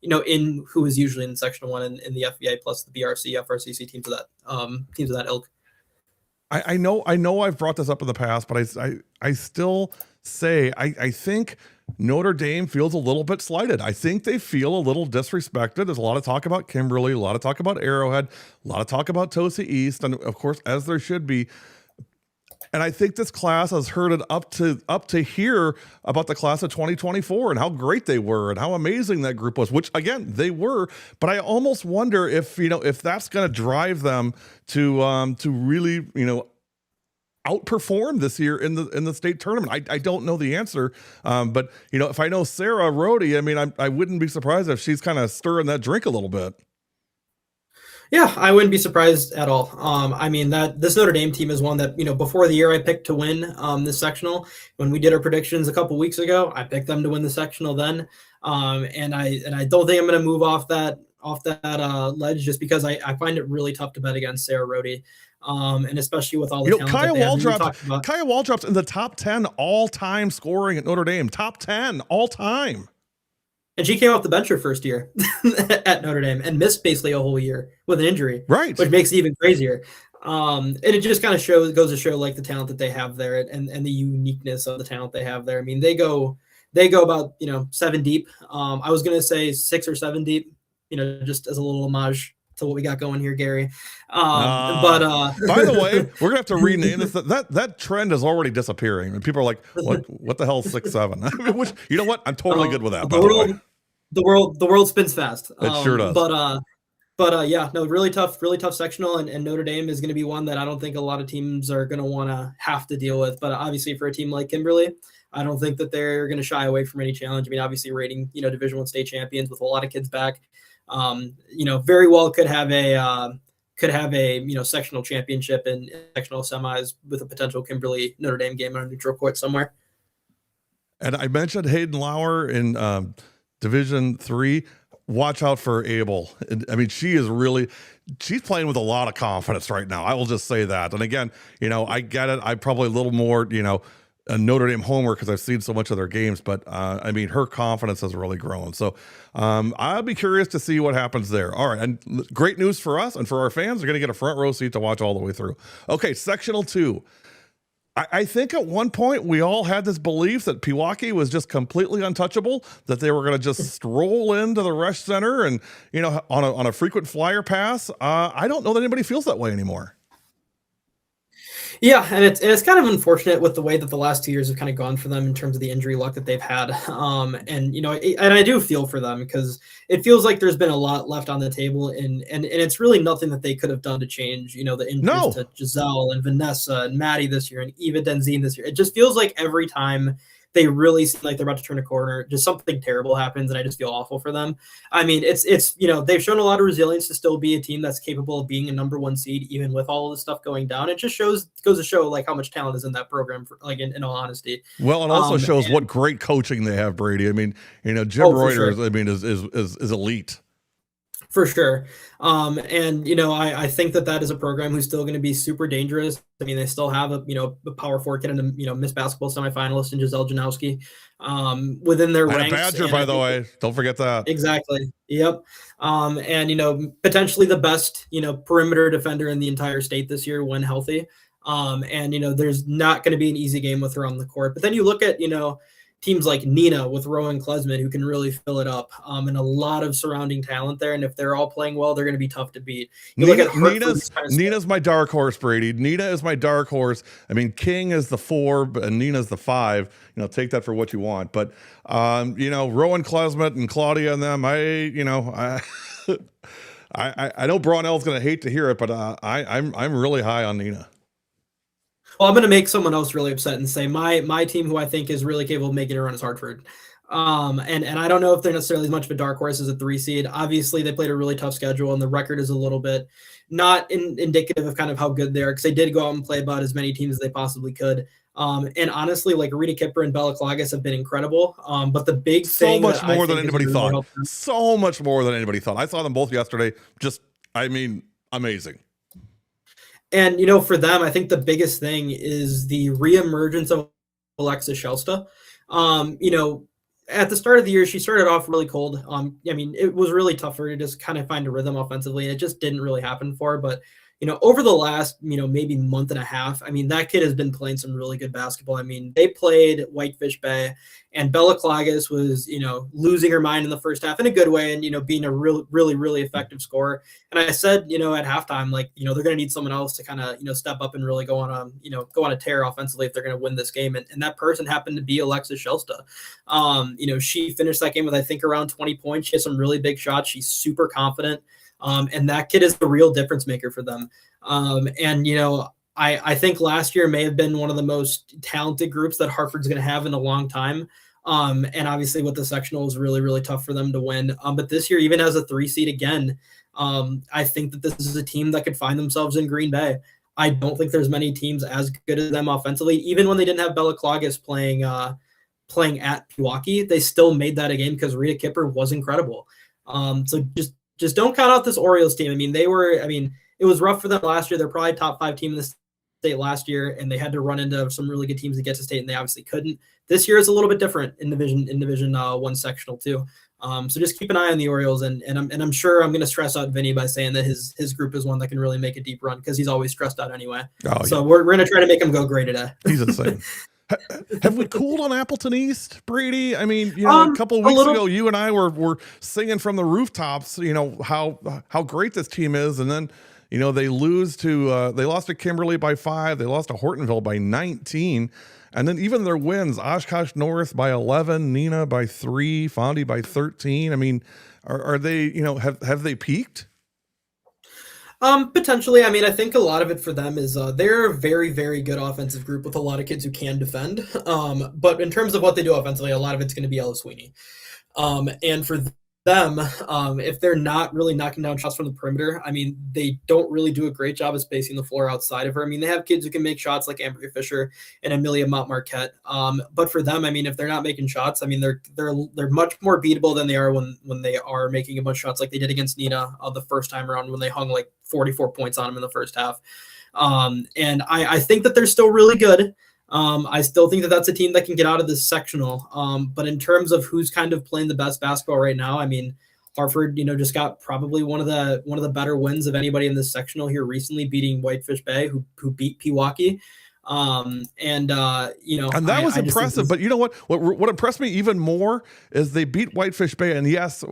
in who is usually in sectional 1 in the FVA plus the BRC, FRCC teams of that ilk. I know I've brought this up in the past, but I still say I think Notre Dame feels a little bit slighted. I think they feel a little disrespected. There's a lot of talk about Kimberly, a lot of talk about Arrowhead, a lot of talk about Tosa East, and of course, as there should be. And I think this class has heard it up to hear about the class of 2024 and how great they were and how amazing that group was, which again, they were. But I almost wonder if that's going to drive them to really, outperform this year in the state tournament. I don't know the answer. But if I know Sarah Rhodey, I mean, I wouldn't be surprised if she's kind of stirring that drink a little bit. Yeah, I wouldn't be surprised at all. I mean, that this Notre Dame team is one that, before the year I picked to win this sectional. When we did our predictions a couple weeks ago, I picked them to win the sectional then. And I don't think I'm going to move off that ledge just because I find it really tough to bet against Sarah Rhodey. And especially with all the talent Kaya that they have. We talked about Kaya Waldrop's in the top 10 all-time scoring at Notre Dame. Top 10 all-time. And she came off the bench her first year at Notre Dame and missed basically a whole year with an injury, right? Which makes it even crazier. And it just kind of goes to show like the talent that they have there and the uniqueness of the talent they have there. I mean, they go about 7 deep. I was gonna say 6 or 7 deep, just as a little homage to what we got going here, Gary. But by the way, we're gonna have to rename this. That trend is already disappearing, and people are like, "What the hell, 6'7"? Which, you know what? I'm totally good with that. The world spins fast. It sure does. But yeah, no, really tough sectional, and Notre Dame is going to be one that I don't think a lot of teams are going to want to have to deal with. But obviously, for a team like Kimberly, I don't think that they're going to shy away from any challenge. I mean, obviously, rating Division I state champions with a lot of kids back, very well could have a sectional championship and sectional semis with a potential Kimberly Notre Dame game on a neutral court somewhere. And I mentioned Hayden Lauer in Division III. Watch out for Abel. I mean, she's playing with a lot of confidence right now. I will just say that. And again, I get it. I'm probably a little more, a Notre Dame homer because I've seen so much of their games, but I mean, her confidence has really grown. So I'll be curious to see what happens there. All right. And great news for us and for our fans. They're going to get a front row seat to watch all the way through. Okay. Sectional 2. I think at one point we all had this belief that Pewaukee was just completely untouchable, that they were going to just stroll into the Resch Center and, on a frequent flyer pass. I don't know that anybody feels that way anymore. Yeah, and it's kind of unfortunate with the way that the last 2 years have kind of gone for them in terms of the injury luck that they've had. And I do feel for them because it feels like there's been a lot left on the table, and it's really nothing that they could have done to change, the injuries to Giselle and Vanessa and Maddie this year and Eva Denzine this year. It just feels like every time they really seem like they're about to turn a corner, just something terrible happens, and I just feel awful for them. I mean, it's they've shown a lot of resilience to still be a team that's capable of being a number 1 seed, even with all of this stuff going down. It just goes to show like how much talent is in that program, in all honesty. Well, it also shows what great coaching they have, Brady. I mean, Jim Reuters, sure. I mean, is elite. For sure. I think that is a program who's still going to be super dangerous. I mean, they still have a Power 4 kid and a Miss Basketball semifinalist in Giselle Janowski within their ranks. A Badger, by the way. Don't forget that. Exactly. Yep. Potentially the best, perimeter defender in the entire state this year when healthy. There's not going to be an easy game with her on the court. But then you look at, teams like Nina with Rowan Klesman who can really fill it up, and a lot of surrounding talent there. And if they're all playing well, they're going to be tough to beat. Nina's my dark horse, Brady. Nina is my dark horse. I mean, King is the 4, and Nina's the 5. Take that for what you want. But Rowan Klesman and Claudia and them, I know Braunell's going to hate to hear it, but I'm really high on Nina. Well, I'm going to make someone else really upset and say my team, who I think is really capable of making a run, is Hartford. And I don't know if they're necessarily as much of a dark horse as a 3 seed. Obviously, they played a really tough schedule, and the record is a little bit not indicative of kind of how good they are, because they did go out and play about as many teams as they possibly could. And honestly, like Rita Kipper and Bella Klages have been incredible. But the big thing, so much more than anybody thought. So much more than anybody thought. I saw them both yesterday. Amazing. And, for them, I think the biggest thing is the reemergence of Alexis Shelsta. At the start of the year, she started off really cold. It was really tough for her to just kind of find a rhythm offensively, and it just didn't really happen for her. But, over the last, maybe month and a half, that kid has been playing some really good basketball. They played Whitefish Bay, and Bella Klages was, losing her mind in the first half in a good way, and, being a really, really effective scorer. And I said, at halftime, like, they're going to need someone else to kind of, step up and really go on a tear offensively if they're going to win this game. And that person happened to be Alexis Shelsta. She finished that game with, I think, around 20 points. She has some really big shots. She's super confident. And that kid is the real difference maker for them. I think last year may have been one of the most talented groups that Hartford's going to have in a long time. And obviously with the sectional was really, really tough for them to win. But this year, even as a 3 seed again, I think that this is a team that could find themselves in Green Bay. I don't think there's many teams as good as them offensively. Even when they didn't have Bella Klages playing at Pewaukee, they still made that a game because Rita Kipper was incredible. So just don't count out this Orioles team. it was rough for them last year. They're probably top 5 team in the state last year, and they had to run into some really good teams to get to state, and they obviously couldn't. This year is a little bit different in Division 1 sectional too. So just keep an eye on the Orioles, and I'm sure I'm going to stress out Vinny by saying that his group is one that can really make a deep run because he's always stressed out anyway. So we're going to try to make him go great today. He's insane. Have we cooled on Appleton East, Brady? I mean, a couple of weeks ago, you and I were singing from the rooftops, how great this team is, and then they lost to Kimberly by 5, they lost to Hortonville by 19. And then even their wins, Oshkosh North by 11, Neenah by 3, Fondy by 13. I mean, are they, have they peaked? Potentially. I mean, I think a lot of it for them is they're a very, very good offensive group with a lot of kids who can defend. But in terms of what they do offensively, a lot of it's going to be Ella Sweeney. And for them, if they're not really knocking down shots from the perimeter, I mean, they don't really do a great job of spacing the floor outside of her. I mean, they have kids who can make shots like Amber Fisher and Amelia Mont-Marquette. But for them, I mean, if they're not making shots, I mean, they're much more beatable than they are when they are making a bunch of shots like they did against Neenah the first time around when they hung like 44 points on them in the first half. And I think that they're still really good. I still think that that's a team that can get out of this sectional. But in terms of who's kind of playing the best basketball right now, I mean, Hartford, just got probably one of the better wins of anybody in this sectional here recently, beating Whitefish Bay, who beat Pewaukee. And that was impressive. But you know what impressed me even more is they beat Whitefish Bay. And yes,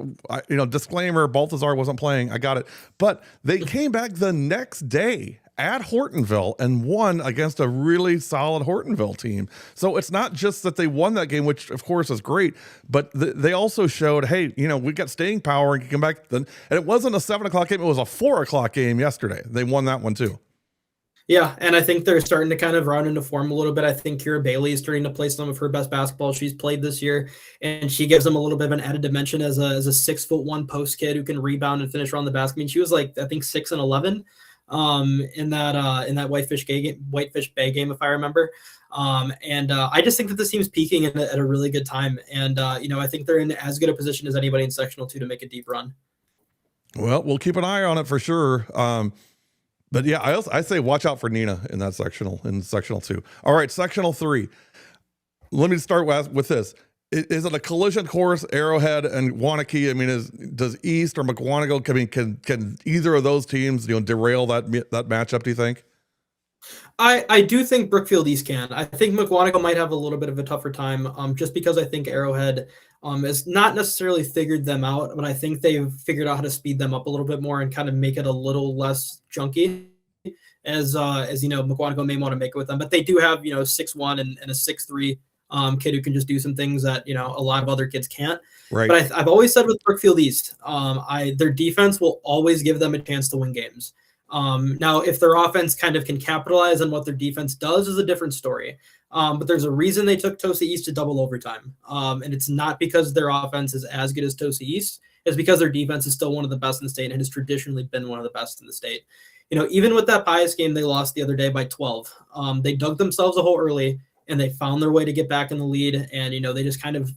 disclaimer, Balthazar wasn't playing. I got it. But they came back the next day at Hortonville and won against a really solid Hortonville team. So it's not just that they won that game, which of course is great, but they also showed, hey, we got staying power and can come back. And it wasn't a 7:00 game. It was a 4:00 game yesterday. They won that one too. Yeah, and I think they're starting to kind of round into form a little bit. I think Kira Bailey is starting to play some of her best basketball she's played this year, and she gives them a little bit of an added dimension as a 6'1" post kid who can rebound and finish around the basket. I mean, she was like, I think 6'11" in that Whitefish Bay game, if I remember. I just think that this team's peaking at a really good time, and I think they're in as good a position as anybody in sectional 2 to make a deep run. Well, we'll keep an eye on it for sure. But yeah, I say watch out for Neenah in sectional 2. All right, sectional 3. Let me start with this. Is it a collision course, Arrowhead and Waunakee? I mean, does East or McWanago? I mean, can either of those teams derail that matchup? Do you think? I do think Brookfield East can. I think McWanago might have a little bit of a tougher time, just because I think Arrowhead has not necessarily figured them out, but I think they've figured out how to speed them up a little bit more and kind of make it a little less junky, as McWanago may want to make it with them. But they do have 6'1" and a 6'3" kid who can just do some things that a lot of other kids can't. Right. But I've always said with Brookfield East, their defense will always give them a chance to win games. Now, if their offense kind of can capitalize on what their defense does is a different story. But there's a reason they took Tosa East to double overtime. And it's not because their offense is as good as Tosa East. It's because their defense is still one of the best in the state and has traditionally been one of the best in the state. Even with that Pius game they lost the other day by 12, they dug themselves a hole early and they found their way to get back in the lead. And, they just kind of,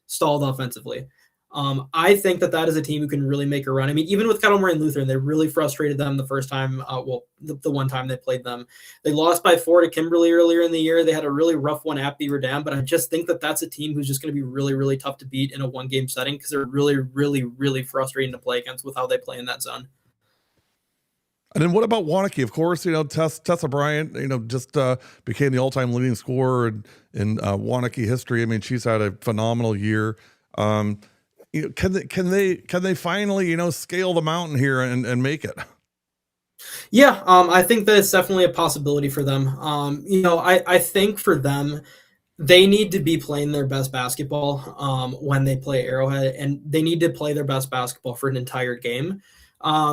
stalled offensively. I think that is a team who can really make a run. I mean, even with Kettle Moraine Lutheran, they really frustrated them the first time. The one time they played them, they lost by 4 to Kimberly earlier in the year. They had a really rough one at Beaver Dam, but I just think that's a team who's just going to be really, really tough to beat in a 1-game setting because they're really, really, really frustrating to play against with how they play in that zone. And then what about Waunakee? Of course, Tessa Bryant, just became the all-time leading scorer in Waunakee history. I mean, she's had a phenomenal year. Can they finally scale the mountain here and make it? Yeah, I think that it's definitely a possibility for them. I think for them, they need to be playing their best basketball when they play Arrowhead, and they need to play their best basketball for an entire game.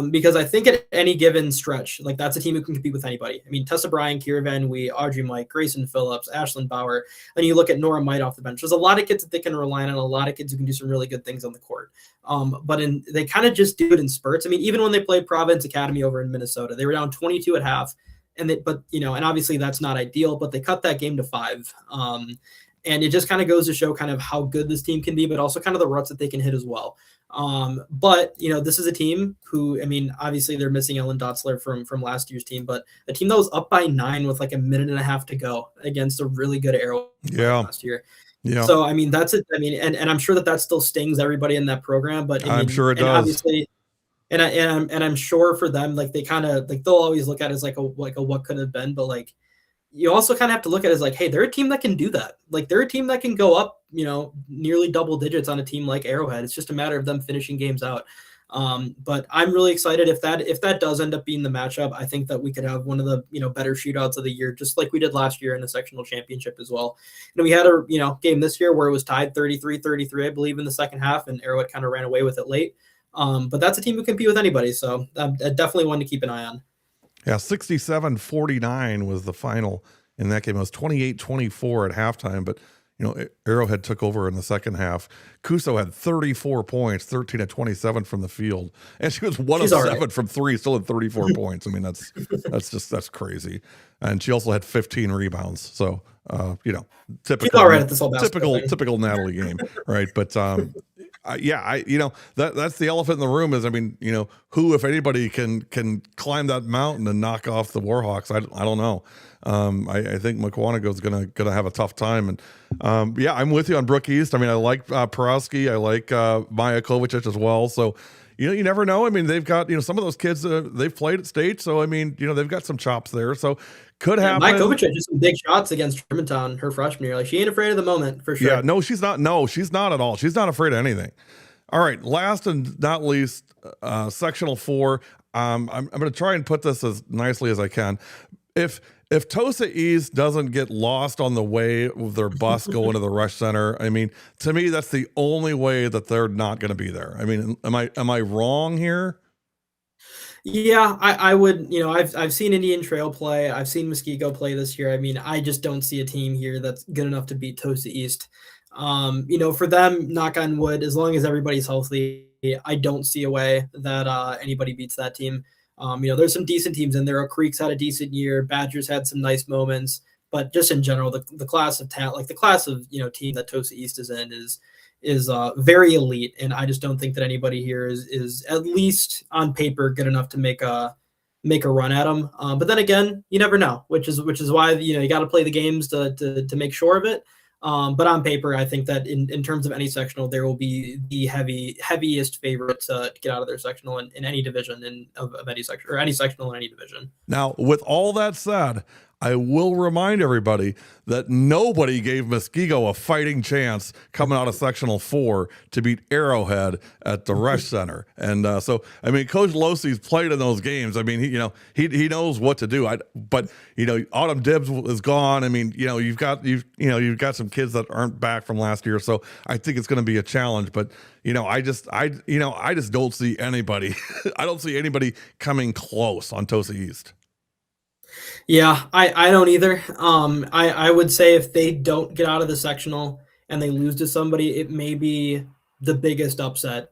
Because I think at any given stretch, like that's a team who can compete with anybody. I mean, Tessa Bryan, Kira Van Wee, Audrey Mike, Grayson Phillips, Ashlyn Bauer, and you look at Nora Might off the bench. There's a lot of kids that they can rely on, a lot of kids who can do some really good things on the court. But they kind of just do it in spurts. I mean, even when they played Providence Academy over in Minnesota, they were down 22 at half, and obviously that's not ideal, but they cut that game to 5. And it just kind of goes to show kind of how good this team can be, but also kind of the ruts that they can hit as well. But this is a team who, I mean, obviously they're missing Ellen Dotzler from last year's team, but a team that was up by 9 with like a minute and a half to go against a really good Arrow last year. Yeah. So I mean, that's it. I mean, and I'm sure that still stings everybody in that program, but I mean, I'm sure it does. Obviously, and I'm sure for them, like they kind of like they'll always look at it as like a what could have been, but like you also kind of have to look at it as like, hey, they're a team that can do that. Like they're a team that can go up, nearly double digits on a team like Arrowhead. It's just a matter of them finishing games out. But I'm really excited if that does end up being the matchup. I think that we could have one of the better shootouts of the year, just like we did last year in the sectional championship as well. We had a game this year where it was tied 33-33, I believe, in the second half, and Arrowhead kind of ran away with it late. But that's a team who can compete with anybody, so definitely one to keep an eye on. Yeah, 67-49 was the final in that game. It was 28-24 at halftime, but Arrowhead took over in the second half. Kuso had 34 points, 13 of 27 from the field, and she was 1 of 7 from 3, still had 34 points. I mean, that's crazy. And she also had 15 rebounds. So, typical, right at this whole typical Natalie game, right? But that's the elephant in the room is, I mean, who, if anybody, can climb that mountain and knock off the Warhawks? I don't know. I think McWanago's gonna have a tough time. And I'm with you on Brook East. I mean, I like Porowski. I like Maya Kovacic as well. So, you never know. I mean, they've got, some of those kids, they've played at state. So, I mean, they've got some chops there. So could happen. Maya Kovacic just some big shots against Germantown her freshman year. Like, she ain't afraid of the moment, for sure. Yeah, no, she's not. No, she's not at all. She's not afraid of anything. All right. Last and not least, sectional 4. I'm going to try and put this as nicely as I can. If Tosa East doesn't get lost on the way with their bus going to the Rush Center, I mean, to me, that's the only way that they're not going to be there. I mean, am I wrong here? Yeah, I would. I've seen Indian Trail play. I've seen Muskego play this year. I mean, I just don't see a team here that's good enough to beat Tosa East. For them, knock on wood, as long as everybody's healthy, I don't see a way that anybody beats that team. There's some decent teams in there. Oak Creek's had a decent year. Badgers had some nice moments, but just in general, the class of talent, like the class of team that Tosa East is in, is very elite, and I just don't think that anybody here is at least on paper good enough to make a run at them. But then again, you never know, which is why you got to play the games to make sure of it. But on paper, I think that in terms of any sectional, there will be the heaviest favorite to get out of their sectional in any division of any section, or any sectional in any division. Now, with all that said, I will remind everybody that nobody gave Muskego a fighting chance coming out of sectional 4 to beat Arrowhead at the Rush Center. And so, I mean, Coach Losey's played in those games. I mean, he knows what to do. But Autumn Dibbs is gone. I mean, you've got some kids that aren't back from last year. So I think it's going to be a challenge. But I just don't see anybody. I don't see anybody coming close on Tosa East. Yeah, I don't either. I would say if they don't get out of the sectional and they lose to somebody, it may be the biggest upset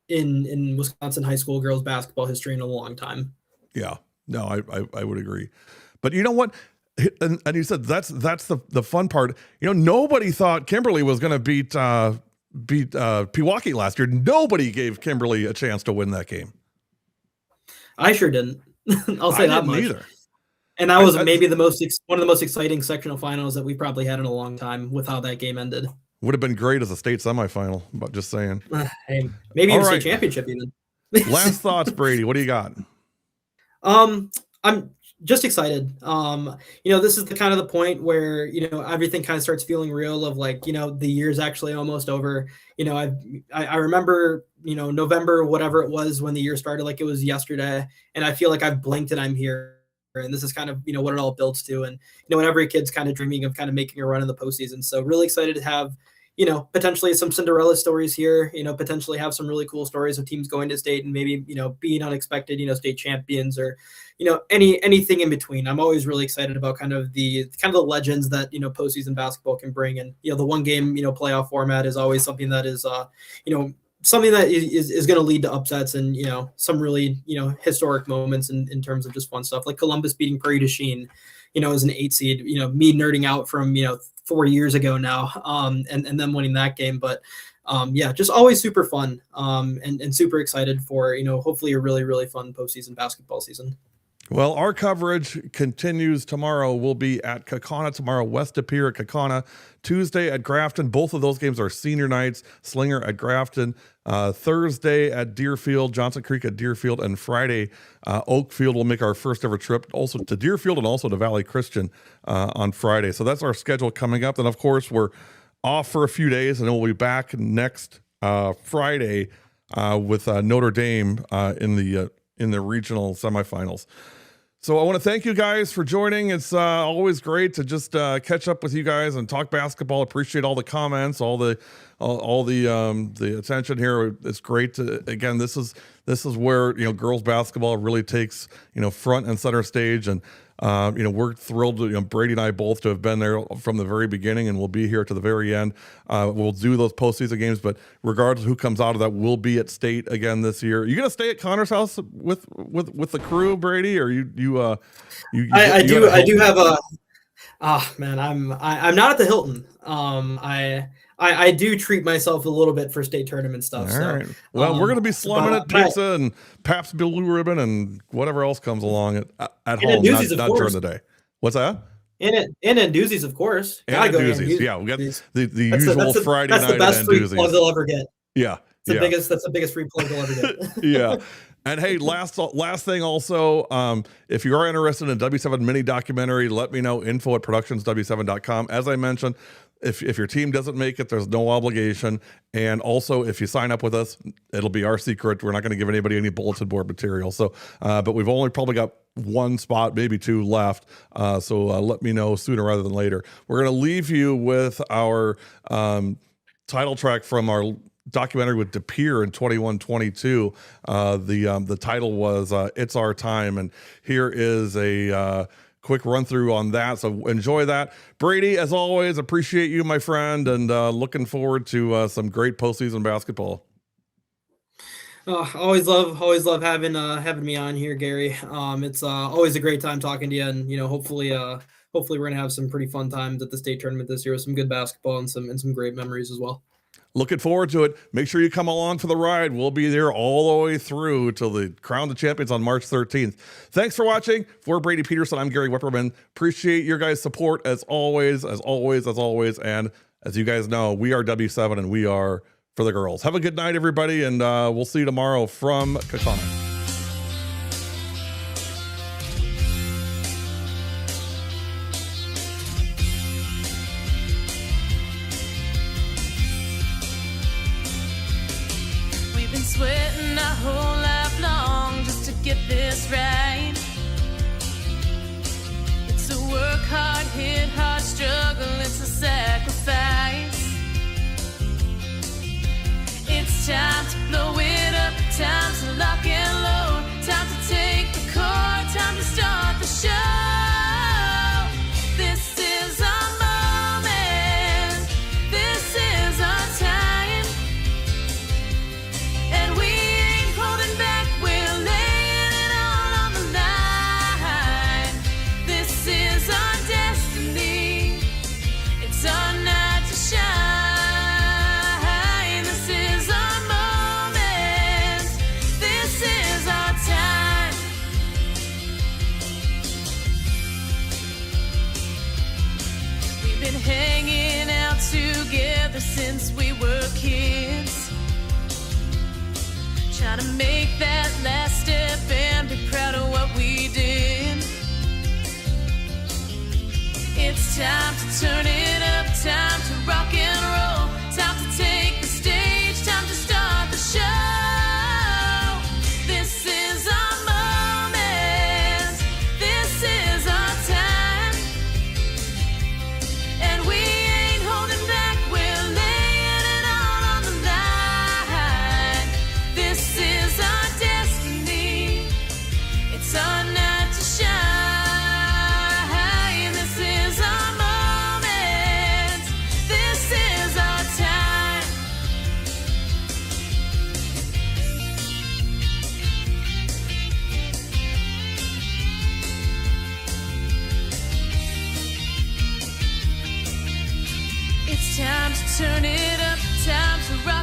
in Wisconsin high school girls basketball history in a long time. Yeah, no, I would agree. But you know what? And you said that's the fun part. Nobody thought Kimberly was going to beat Pewaukee last year. Nobody gave Kimberly a chance to win that game. I sure didn't. I'll say that much. Either. And that was maybe one of the most exciting sectional finals that we probably had in a long time with how that game ended. Would have been great as a state semifinal, but just saying. Hey, maybe even state championship even. Last thoughts, Brady. What do you got? I'm just excited. This is the point where, everything kind of starts feeling real of like, the year's actually almost over. I remember, November, whatever it was when the year started, like it was yesterday. And I feel like I've blinked and I'm here. And this is kind of, what it all builds to. And, what every kid's kind of dreaming of kind of making a run in the postseason. So really excited to have, potentially some Cinderella stories here, potentially have some really cool stories of teams going to state and maybe, being unexpected, state champions or, anything in between. I'm always really excited about kind of the legends that, postseason basketball can bring. And, the one game, playoff format is always something that is, something that is going to lead to upsets and, some really, historic moments in terms of just fun stuff like Columbus beating Prairie du Chien, as an 8 seed, me nerding out from, 4 years ago now, and them winning that game. But yeah, just always super fun, and super excited for, hopefully a really, really fun postseason basketball season. Well, our coverage continues tomorrow. We'll be at Kaukauna tomorrow, West De Pere at Kaukauna, Tuesday at Grafton. Both of those games are senior nights. Slinger at Grafton, Thursday at Deerfield, Johnson Creek at Deerfield, and Friday, Oakfield will make our first ever trip also to Deerfield and also to Valley Christian on Friday. So that's our schedule coming up. Then, of course, we're off for a few days, and then we'll be back next Friday with Notre Dame in the regional semifinals. So I want to thank you guys for joining. It's always great to just catch up with you guys and talk basketball. Appreciate all the comments, all the attention here. It's great to, again, this is where, girls basketball really takes, front and center stage. And, we're thrilled to, Brady and I both to have been there from the very beginning, and we'll be here to the very end. We'll do those postseason games, but regardless of who comes out of that, we'll be at State again this year. Are you going to stay at Connor's house with the crew, Brady, or I do have a, man, I'm not at the Hilton. I do treat myself a little bit for state tournament stuff. All right. Well, we're going to be slumming it, pizza and Pabst Blue Ribbon and whatever else comes along at home, not during the day. What's that? And Anduzzi's, of course. And Anduzzi's. Yeah, we got the usual Friday night. That's the best free plug they'll ever get. Yeah. That's the biggest free plug they'll ever get. Yeah. And hey, last thing also, if you are interested in a W7 mini documentary, let me know, info@productionsw7.com. As I mentioned, if your team doesn't make it, there's no obligation. And also, if you sign up with us, it'll be our secret. We're not going to give anybody any bulletin board material. So, but we've only probably got one spot, maybe two left. So let me know sooner rather than later. We're going to leave you with our title track from our documentary with De Pere in 21-22. The title was It's Our Time. And here is a quick run through on that. So enjoy that. Brady, as always, appreciate you, my friend, and looking forward to some great postseason basketball. Always love having me on here, Gary. It's always a great time talking to you, and hopefully we're gonna have some pretty fun times at the state tournament this year with some good basketball and some great memories as well. Looking forward to it. Make sure you come along for the ride. We'll be there all the way through till the Crown the Champions on March 13th. Thanks for watching. For Brady Peterson, I'm Gary Wipperman. Appreciate your guys' support as always. And as you guys know, we are W7 and we are for the girls. Have a good night, everybody, and we'll see you tomorrow from Kaukauna. Sweating our whole life long just to get this right. It's a work hard, hit hard struggle, it's a sacrifice. It's time to blow it up, time to lock and load, time to take the core, time to start the show. This is our moment, this is our time. And we ain't holding back, we're laying it all on the line. This is our destiny, it's our night to shine. This is our moment, this is our time. We've been hanging out together since we were kids, trying to make that last step and be proud of what we did. It's time to turn it up, time to rock and roll, time to take the stage, time to start the show. This is our moment, this is our time. And we ain't holding back, we're laying it all on the line. This is our destiny, it's our night to shine. This is our moment, this is our time. It's time to turn it up, time to rock.